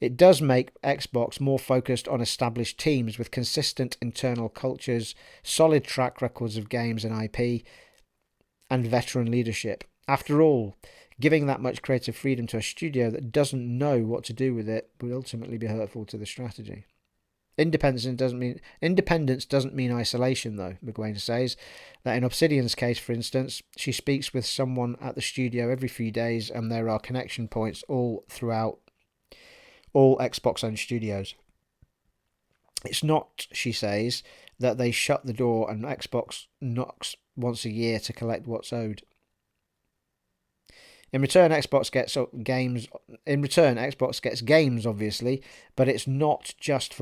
It does make Xbox more focused on established teams with consistent internal cultures, solid track records of games and IP, and veteran leadership. After all, giving that much creative freedom to a studio that doesn't know what to do with it will ultimately be hurtful to the strategy. Independence doesn't mean isolation, though, McGuane says. That in Obsidian's case, for instance, she speaks with someone at the studio every few days, and there are connection points all throughout all Xbox-owned studios. It's not, she says, that they shut the door and Xbox knocks once a year to collect what's owed. In return, Xbox gets games, obviously, but it's not just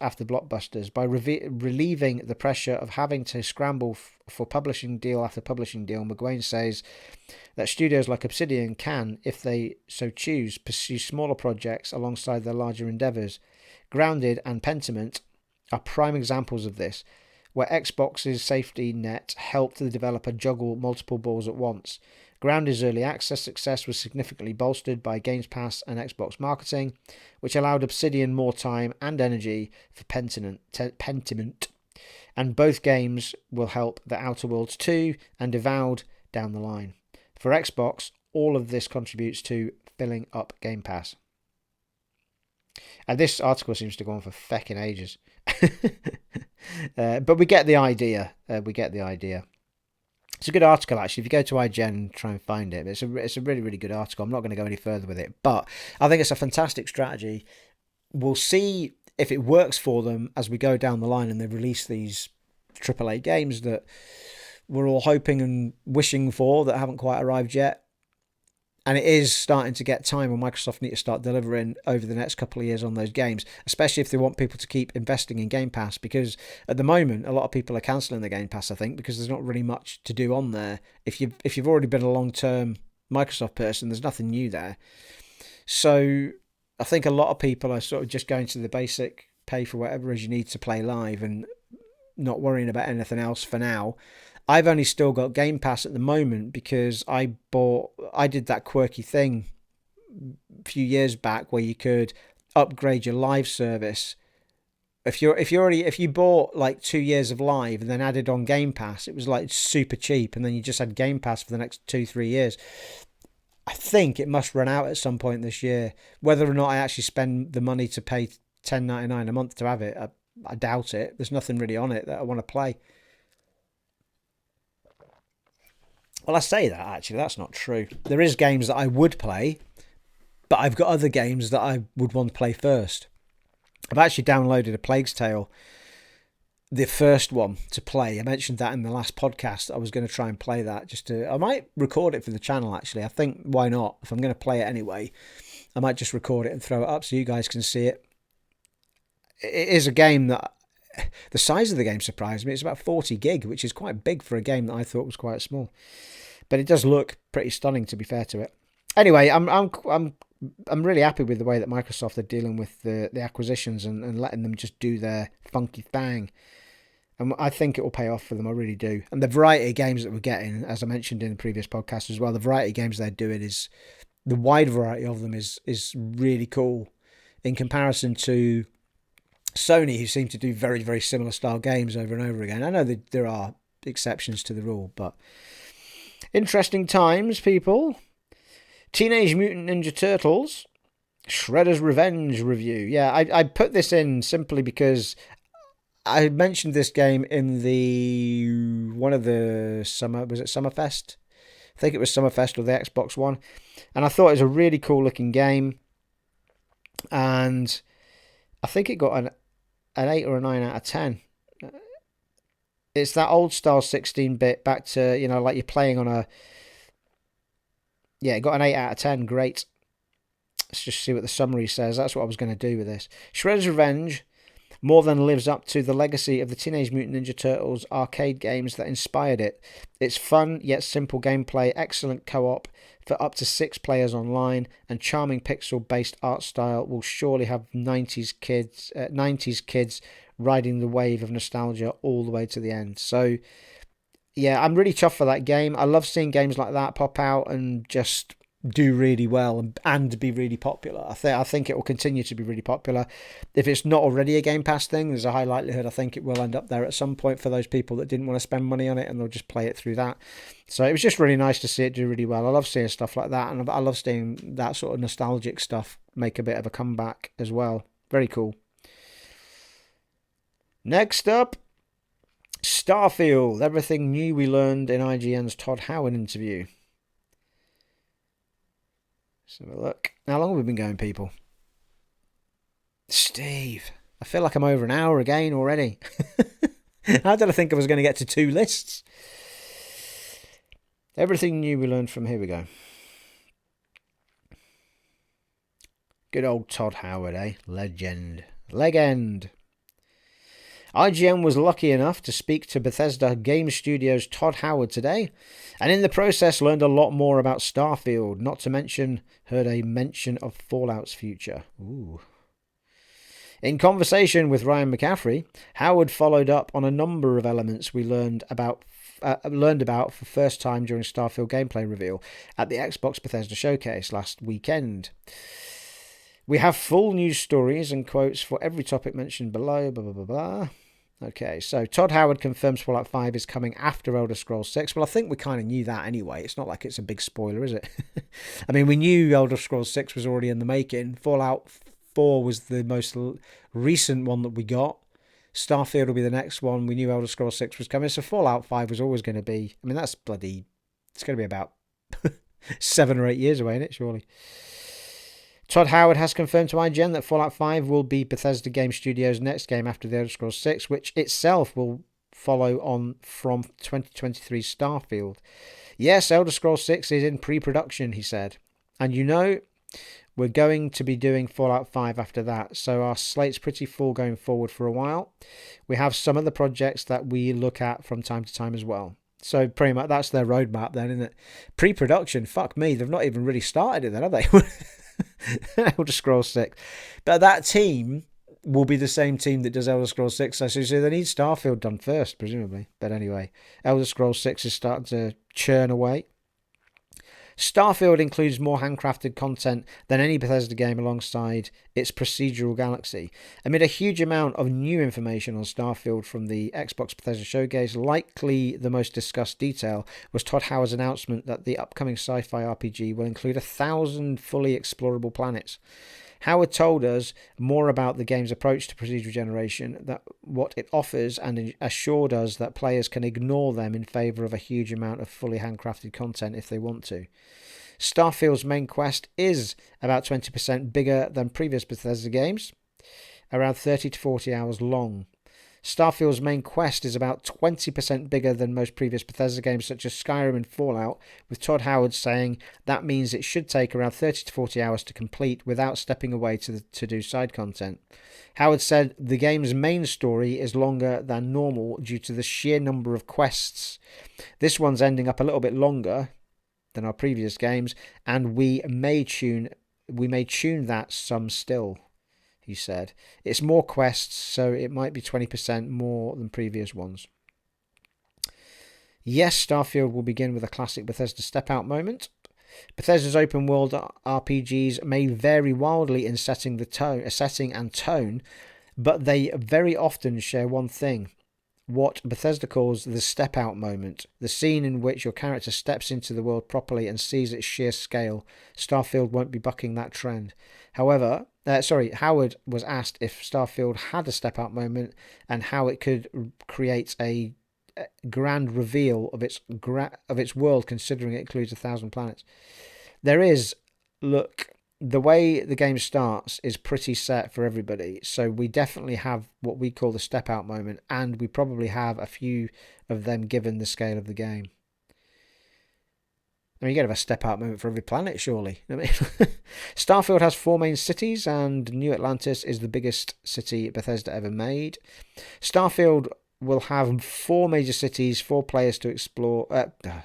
after blockbusters. By relieving the pressure of having to scramble for publishing deal after publishing deal, McGuane says that studios like Obsidian can, if they so choose, pursue smaller projects alongside their larger endeavours. Grounded and Pentiment are prime examples of this, where Xbox's safety net helped the developer juggle multiple balls at once. Grounded's early access success was significantly bolstered by Games Pass and Xbox marketing, which allowed Obsidian more time and energy for Pentiment, and both games will help The Outer Worlds 2 and Avowed down the line. For Xbox, all of this contributes to filling up Game Pass. And this article seems to go on for fecking ages. But we get the idea. It's a good article, actually. If you go to IGN and try and find it, it's a really, really good article. I'm not going to go any further with it, but I think it's a fantastic strategy. We'll see if it works for them as we go down the line and they release these AAA games that we're all hoping and wishing for that haven't quite arrived yet. And it is starting to get time when Microsoft need to start delivering over the next couple of years on those games, especially if they want people to keep investing in Game Pass, because at the moment, a lot of people are cancelling the Game Pass, I think, because there's not really much to do on there. If you've already been a long-term Microsoft person, there's nothing new there. So I think a lot of people are sort of just going to the basic, pay for whatever it is you need to play live and not worrying about anything else for now. I've only still got Game Pass at the moment because I did that quirky thing a few years back where you could upgrade your live service. If you bought like 2 years of live and then added on Game Pass, it was like super cheap, and then you just had Game Pass for the next 2-3 years. I think it must run out at some point this year. Whether or not I actually spend the money to pay $10.99 a month to have it, I doubt it. There's nothing really on it that I want to play. Well, I say that, actually. That's not true. There is games that I would play, but I've got other games that I would want to play first. I've actually downloaded A Plague's Tale, the first one, to play. I mentioned that in the last podcast. I was going to try and play that. I might record it for the channel, actually. I think, why not? If I'm going to play it anyway, I might just record it and throw it up so you guys can see it. It is a game that... The size of the game surprised me. It's about 40 gig, which is quite big for a game that I thought was quite small. But it does look pretty stunning, to be fair to it. Anyway, I'm really happy with the way that Microsoft are dealing with the acquisitions and letting them just do their funky thing. And I think it will pay off for them. I really do. And the variety of games that we're getting, as I mentioned in the previous podcast as well, the variety of games they're doing is... The wide variety of them is really cool in comparison to Sony, who seem to do very, very similar style games over and over again. I know that there are exceptions to the rule, but interesting times, people. Teenage Mutant Ninja Turtles, Shredder's Revenge review. Yeah, I put this in simply because I mentioned this game in one of the Summerfest? I think it was Summerfest or the Xbox One. And I thought it was a really cool looking game. And I think it got an 8 or a 9 out of 10. It's that old style 16-bit back to, like you're playing on a... Yeah, it got an 8 out of 10. Great. Let's just see what the summary says. That's what I was going to do with this. Shredder's Revenge more than lives up to the legacy of the Teenage Mutant Ninja Turtles arcade games that inspired it. It's fun yet simple gameplay, excellent co-op for up to 6 players online, and charming pixel-based art style will surely have 90s kids riding the wave of nostalgia all the way to the end. So, yeah, I'm really chuffed for that game. I love seeing games like that pop out and just do really well and be really popular. I think it will continue to be really popular. If it's not already a Game Pass thing, there's a high likelihood I think it will end up there at some point for those people that didn't want to spend money on it, and they'll just play it through that. So it was just really nice to see it do really well. I love seeing stuff like that, and I love seeing that sort of nostalgic stuff make a bit of a comeback as well. Very cool. Next up, Starfield. Everything new we learned in IGN's Tod Howard interview. Let's have a look. How long have we been going, people? Steve, I feel like I'm over an hour again already. How did I think I was going to get to 2 lists? Everything new we learned from... Here we go. Good old Tod Howard, eh? Legend. IGN was lucky enough to speak to Bethesda Game Studios' Tod Howard today, and in the process learned a lot more about Starfield, not to mention heard a mention of Fallout's future. Ooh. In conversation with Ryan McCaffrey, Howard followed up on a number of elements we learned about for first time during Starfield gameplay reveal at the Xbox Bethesda Showcase last weekend. We have full news stories and quotes for every topic mentioned below, blah, blah, blah, blah. Okay, so Tod Howard confirms Fallout 5 is coming after Elder Scrolls 6. Well, I think we kind of knew that anyway. It's not like it's a big spoiler, is it? I mean, we knew Elder Scrolls 6 was already in the making. Fallout 4 was the most recent one that we got. Starfield will be the next one. We knew Elder Scrolls 6 was coming, so Fallout 5 was always going to be... I mean, it's going to be about 7 or 8 years away, isn't it, surely? Tod Howard has confirmed to IGN that Fallout 5 will be Bethesda Game Studios' next game after the Elder Scrolls 6, which itself will follow on from 2023 Starfield. Yes, Elder Scrolls 6 is in pre-production, he said. And we're going to be doing Fallout 5 after that, so our slate's pretty full going forward for a while. We have some of the projects that we look at from time to time as well. So pretty much that's their roadmap then, isn't it? Pre-production, fuck me, they've not even really started it then, have they? Elder Scrolls 6. But that team will be the same team that does Elder Scrolls 6. So they need Starfield done first, presumably. But anyway, Elder Scrolls 6 is starting to churn away. Starfield includes more handcrafted content than any Bethesda game alongside its procedural galaxy. Amid a huge amount of new information on Starfield from the Xbox Bethesda showcase, likely the most discussed detail was Tod Howard's announcement that the upcoming sci-fi RPG will include 1,000 fully explorable planets. Howard told us more about the game's approach to procedural generation, that what it offers, and assured us that players can ignore them in favour of a huge amount of fully handcrafted content if they want to. Starfield's main quest is about 20% bigger than previous Bethesda games, around 30 to 40 hours long. Starfield's main quest is about 20% bigger than most previous Bethesda games such as Skyrim and Fallout, with Tod Howard saying that means it should take around 30 to 40 hours to complete without stepping away to do side content. Howard said the game's main story is longer than normal due to the sheer number of quests. This one's ending up a little bit longer than our previous games, and we may tune that some still. He said it's more quests, so it might be 20% more than previous ones. Yes, Starfield will begin with a classic Bethesda step-out moment. Bethesda's open-world RPGs may vary wildly in setting and tone, but they very often share one thing: what Bethesda calls the step-out moment, the scene in which your character steps into the world properly and sees its sheer scale. Starfield won't be bucking that trend. However, Howard was asked if Starfield had a step-out moment and how it could create a grand reveal of its world, considering it includes 1,000 planets. There is, look, the way the game starts is pretty set for everybody, so we definitely have what we call the step-out moment, and we probably have a few of them given the scale of the game. I mean, you get a step-out moment for every planet, surely. I mean, Starfield has 4 main cities, and New Atlantis is the biggest city Bethesda ever made. Starfield will have 4 major cities for players to explore.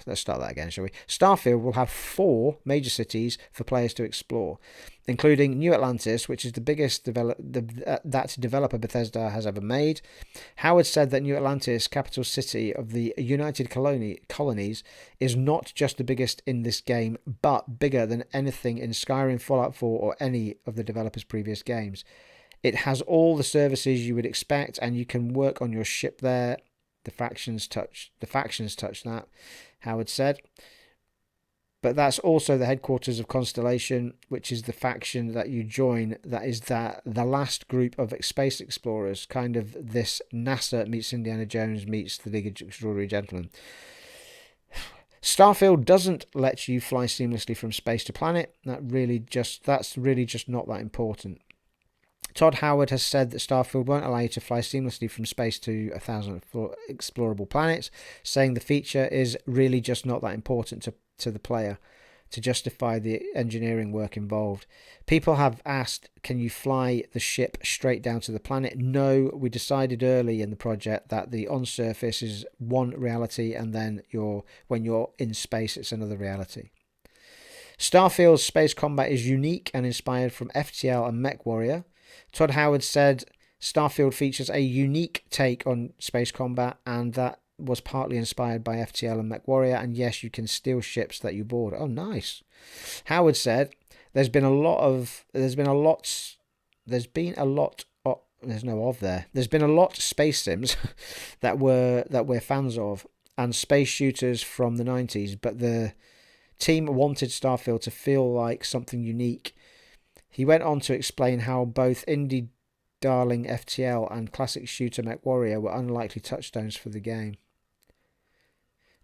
Let's start that again, shall we? Starfield will have 4 major cities for players to explore, including New Atlantis, which is the biggest that developer Bethesda has ever made. Howard said that New Atlantis, capital city of the United Colonies, is not just the biggest in this game, but bigger than anything in Skyrim, Fallout 4, or any of the developer's previous games. It has all the services you would expect, and you can work on your ship there. The factions touch that, Howard said. But that's also the headquarters of Constellation, which is the faction that you join. That is the last group of space explorers, kind of this NASA meets Indiana Jones meets the League of Extraordinary Gentlemen. Starfield doesn't let you fly seamlessly from space to planet. That's really just not that important. Tod Howard has said that Starfield won't allow you to fly seamlessly from space to 1,000 explorable planets, saying the feature is really just not that important to the player to justify the engineering work involved. People have asked, can you fly the ship straight down to the planet? No, we decided early in the project that the on-surface is one reality, and then when you're in space, it's another reality. Starfield's space combat is unique and inspired from FTL and MechWarrior. Tod Howard said Starfield features a unique take on space combat, and that was partly inspired by FTL and MechWarrior, and yes, you can steal ships that you board. Oh, nice. Howard said there's been a lot space sims that we're fans of, and space shooters from the 90s, but the team wanted Starfield to feel like something unique. He went on to explain how both indie darling FTL and classic shooter MechWarrior were unlikely touchstones for the game.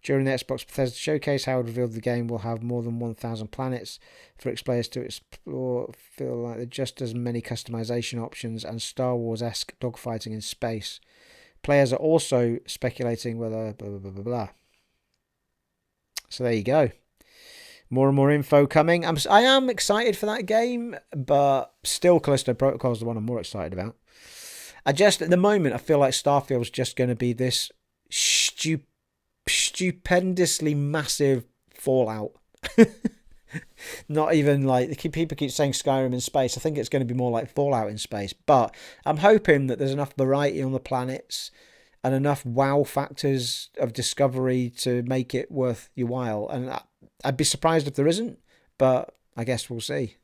During the Xbox Bethesda showcase, Howard revealed the game will have more than 1,000 planets for its players to explore. Feel like there are just as many customization options and Star Wars-esque dogfighting in space. Players are also speculating whether blah, blah, blah, blah, blah. So there you go. More and more info coming. I am excited for that game, but still Callisto Protocol is the one I'm more excited about. At the moment, I feel like Starfield's just going to be this stupendously massive Fallout. Not even like people keep saying Skyrim in space. I think it's going to be more like Fallout in space, but I'm hoping that there's enough variety on the planets and enough wow factors of discovery to make it worth your while. And I'd be surprised if there isn't, but I guess we'll see.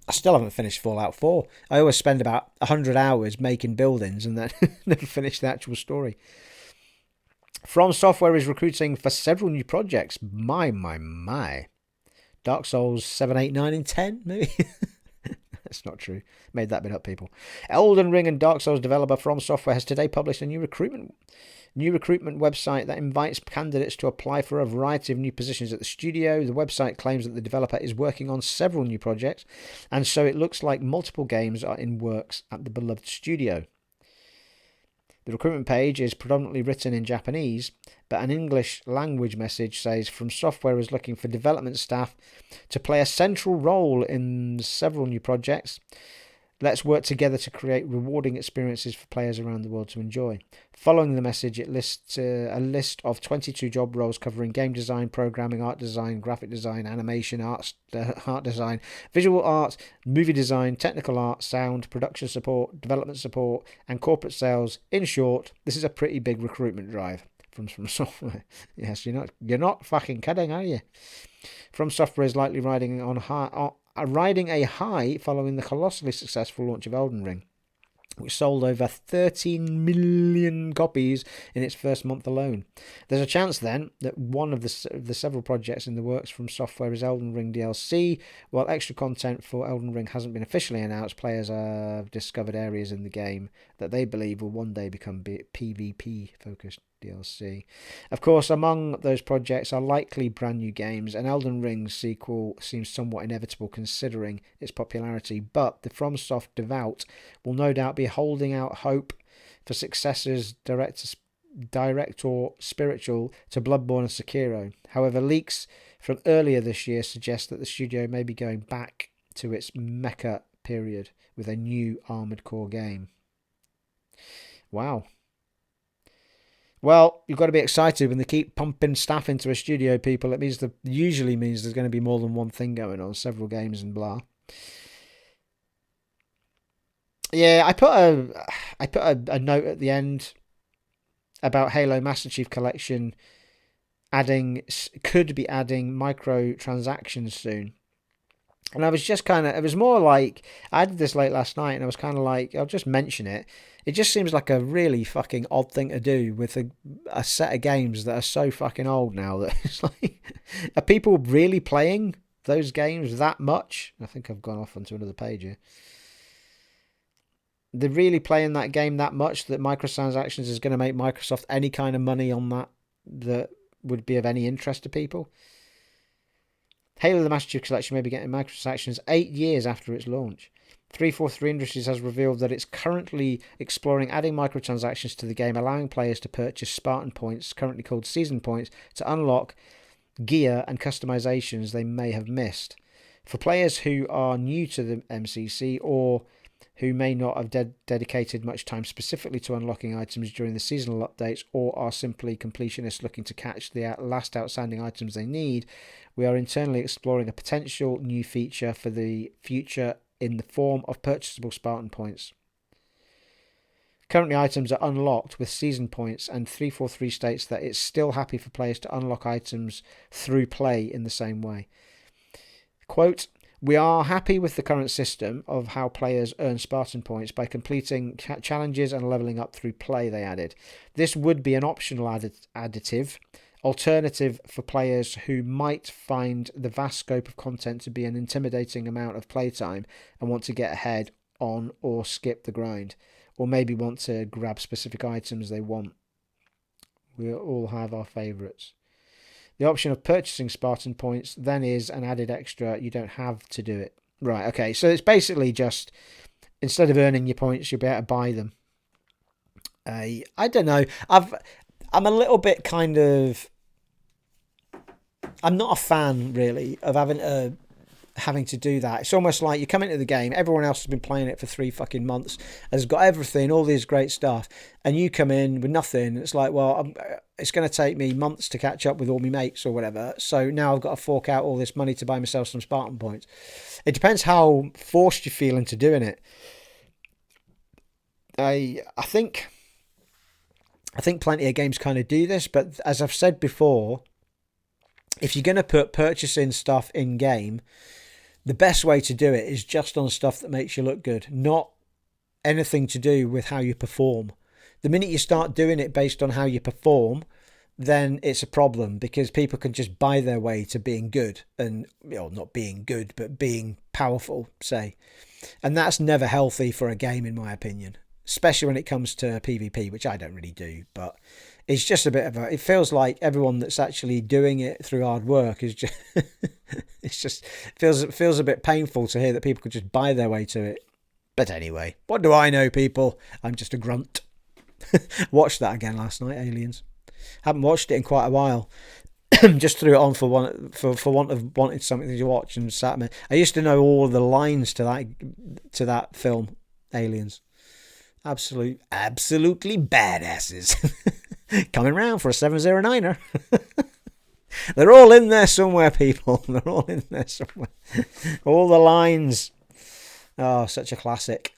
I still haven't finished Fallout 4. I always spend about 100 hours making buildings and then never finish the actual story. From Software is recruiting for several new projects. My. Dark Souls 7, 8, 9, and 10, maybe? That's not true. Made that bit up, people. Elden Ring and Dark Souls developer From Software has today published a new recruitment website that invites candidates to apply for a variety of new positions at the studio. The website claims that the developer is working on several new projects, and so it looks like multiple games are in works at the beloved studio. The recruitment page is predominantly written in Japanese, but an English language message says From Software is looking for development staff to play a central role in several new projects. Let's work together to create rewarding experiences for players around the world to enjoy. Following the message, it lists a list of 22 job roles covering game design, programming, art design, graphic design, animation, art design, visual art, movie design, technical art, sound, production support, development support, and corporate sales. In short, this is a pretty big recruitment drive from Software. Yes, you're not fucking kidding, are you? From Software is likely riding a high following the colossally successful launch of Elden Ring, which sold over 13 million copies in its first month alone. There's a chance then that one of the several projects in the works From Software is Elden Ring DLC. While extra content for Elden Ring hasn't been officially announced, players have discovered areas in the game that they believe will one day become PvP focused DLC. Of course, among those projects are likely brand new games. An Elden Ring sequel seems somewhat inevitable considering its popularity, but the FromSoft devout will no doubt be holding out hope for successors direct or spiritual to Bloodborne and Sekiro. However, leaks from earlier this year suggest that the studio may be going back to its mecha period with a new Armored Core game. Wow. Well, you've got to be excited when they keep pumping staff into a studio, people. It usually means there's going to be more than one thing going on, several games and blah. Yeah, I put a note at the end about Halo Master Chief Collection could be adding microtransactions soon. And I was just it was more like, I did this late last night and I was kind of like, I'll just mention it. It just seems like a really fucking odd thing to do with a set of games that are so fucking old now that it's like, are people really playing those games that much? I think I've gone off onto another page here. They're really playing that game that much that microtransactions is going to make Microsoft any kind of money on that would be of any interest to people. Halo the Master Chief Collection may be getting microtransactions 8 years after its launch. 343 Industries has revealed that it's currently exploring adding microtransactions to the game, allowing players to purchase Spartan points, currently called Season Points, to unlock gear and customizations they may have missed. For players who are new to the MCC or who may not have dedicated much time specifically to unlocking items during the seasonal updates or are simply completionists looking to catch the last outstanding items they need, we are internally exploring a potential new feature for the future in the form of purchasable Spartan points. Currently, items are unlocked with season points, and 343 states that it's still happy for players to unlock items through play in the same way. Quote, "We are happy with the current system of how players earn Spartan points by completing challenges and leveling up through play," they added. "This would be an optional alternative for players who might find the vast scope of content to be an intimidating amount of playtime and want to get ahead on or skip the grind, or maybe want to grab specific items they want. We all have our favourites. The option of purchasing Spartan points then is an added extra. You don't have to do it." Right, okay, so it's basically just, instead of earning your points, you'll be able to buy them. I don't know. I'm a little bit kind of... I'm not a fan, really, of having to do that. It's almost like you come into the game, everyone else has been playing it for 3 fucking months, has got everything, all this great stuff, and you come in with nothing. It's like, well, it's going to take me months to catch up with all my mates or whatever, so now I've got to fork out all this money to buy myself some Spartan points. It depends how forced you feel into doing it. I think I think plenty of games kind of do this, but as I've said before, if you're going to put purchasing stuff in game, the best way to do it is just on stuff that makes you look good, not anything to do with how you perform. The minute you start doing it based on how you perform, then it's a problem, because people can just buy their way to being good, and not being good, but being powerful, say. And that's never healthy for a game, in my opinion, especially when it comes to PvP, which I don't really do, but it's just a bit of it feels like everyone that's actually doing it through hard work is just, it feels a bit painful to hear that people could just buy their way to it. But anyway, what do I know, people? I'm just a grunt. Watched that again last night, Aliens. Haven't watched it in quite a while. Just threw it on for want of wanting something to watch, and sat me. I used to know all the lines to that film, Aliens. Absolutely badasses. Coming round for a 709er. They're all in there somewhere, people. They're all in there somewhere. All the lines. Oh, such a classic.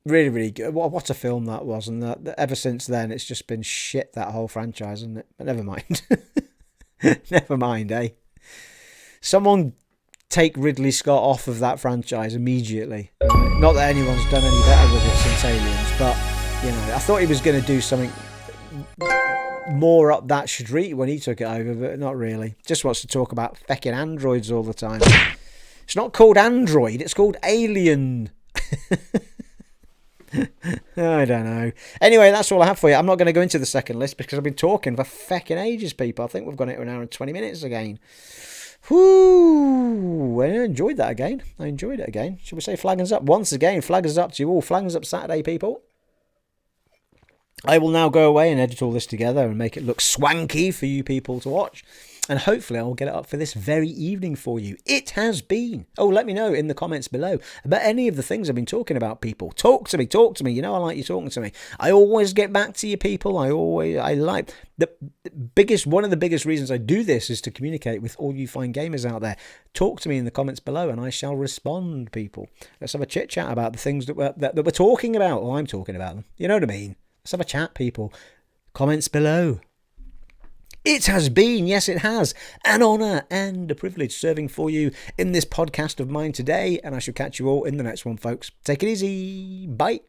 Really, really good. What a film that was. And that ever since then, it's just been shit, that whole franchise, isn't it? But never mind. Never mind, eh? Someone take Ridley Scott off of that franchise immediately. Not that anyone's done any better with it since Aliens, but, I thought he was going to do something more up that street when he took it over, but not really. Just wants to talk about fecking androids all the time. It's not called Android, it's called Alien. I don't know. Anyway, that's all I have for you. I'm not going to go into the second list because I've been talking for fecking ages, people. I think we've gone into an hour and 20 minutes again. Whoo! I enjoyed that again. I enjoyed it again. Should we say flaggers up? Once again, flaggers up to you all. Flaggers up Saturday, people. I will now go away and edit all this together and make it look swanky for you people to watch. And hopefully I will get it up for this very evening for you. It has been. Oh, let me know in the comments below about any of the things I've been talking about, people. Talk to me. I like you talking to me. I always get back to you, people. I like one of the biggest reasons I do this is to communicate with all you fine gamers out there. Talk to me in the comments below and I shall respond, people. Let's have a chit chat about the things that we're talking about. Well, I'm talking about them. You know what I mean? Let's have a chat, people. Comments below. It has been, yes it has, an honour and a privilege serving for you in this podcast of mine today, and I shall catch you all in the next one, folks. Take it easy. Bye.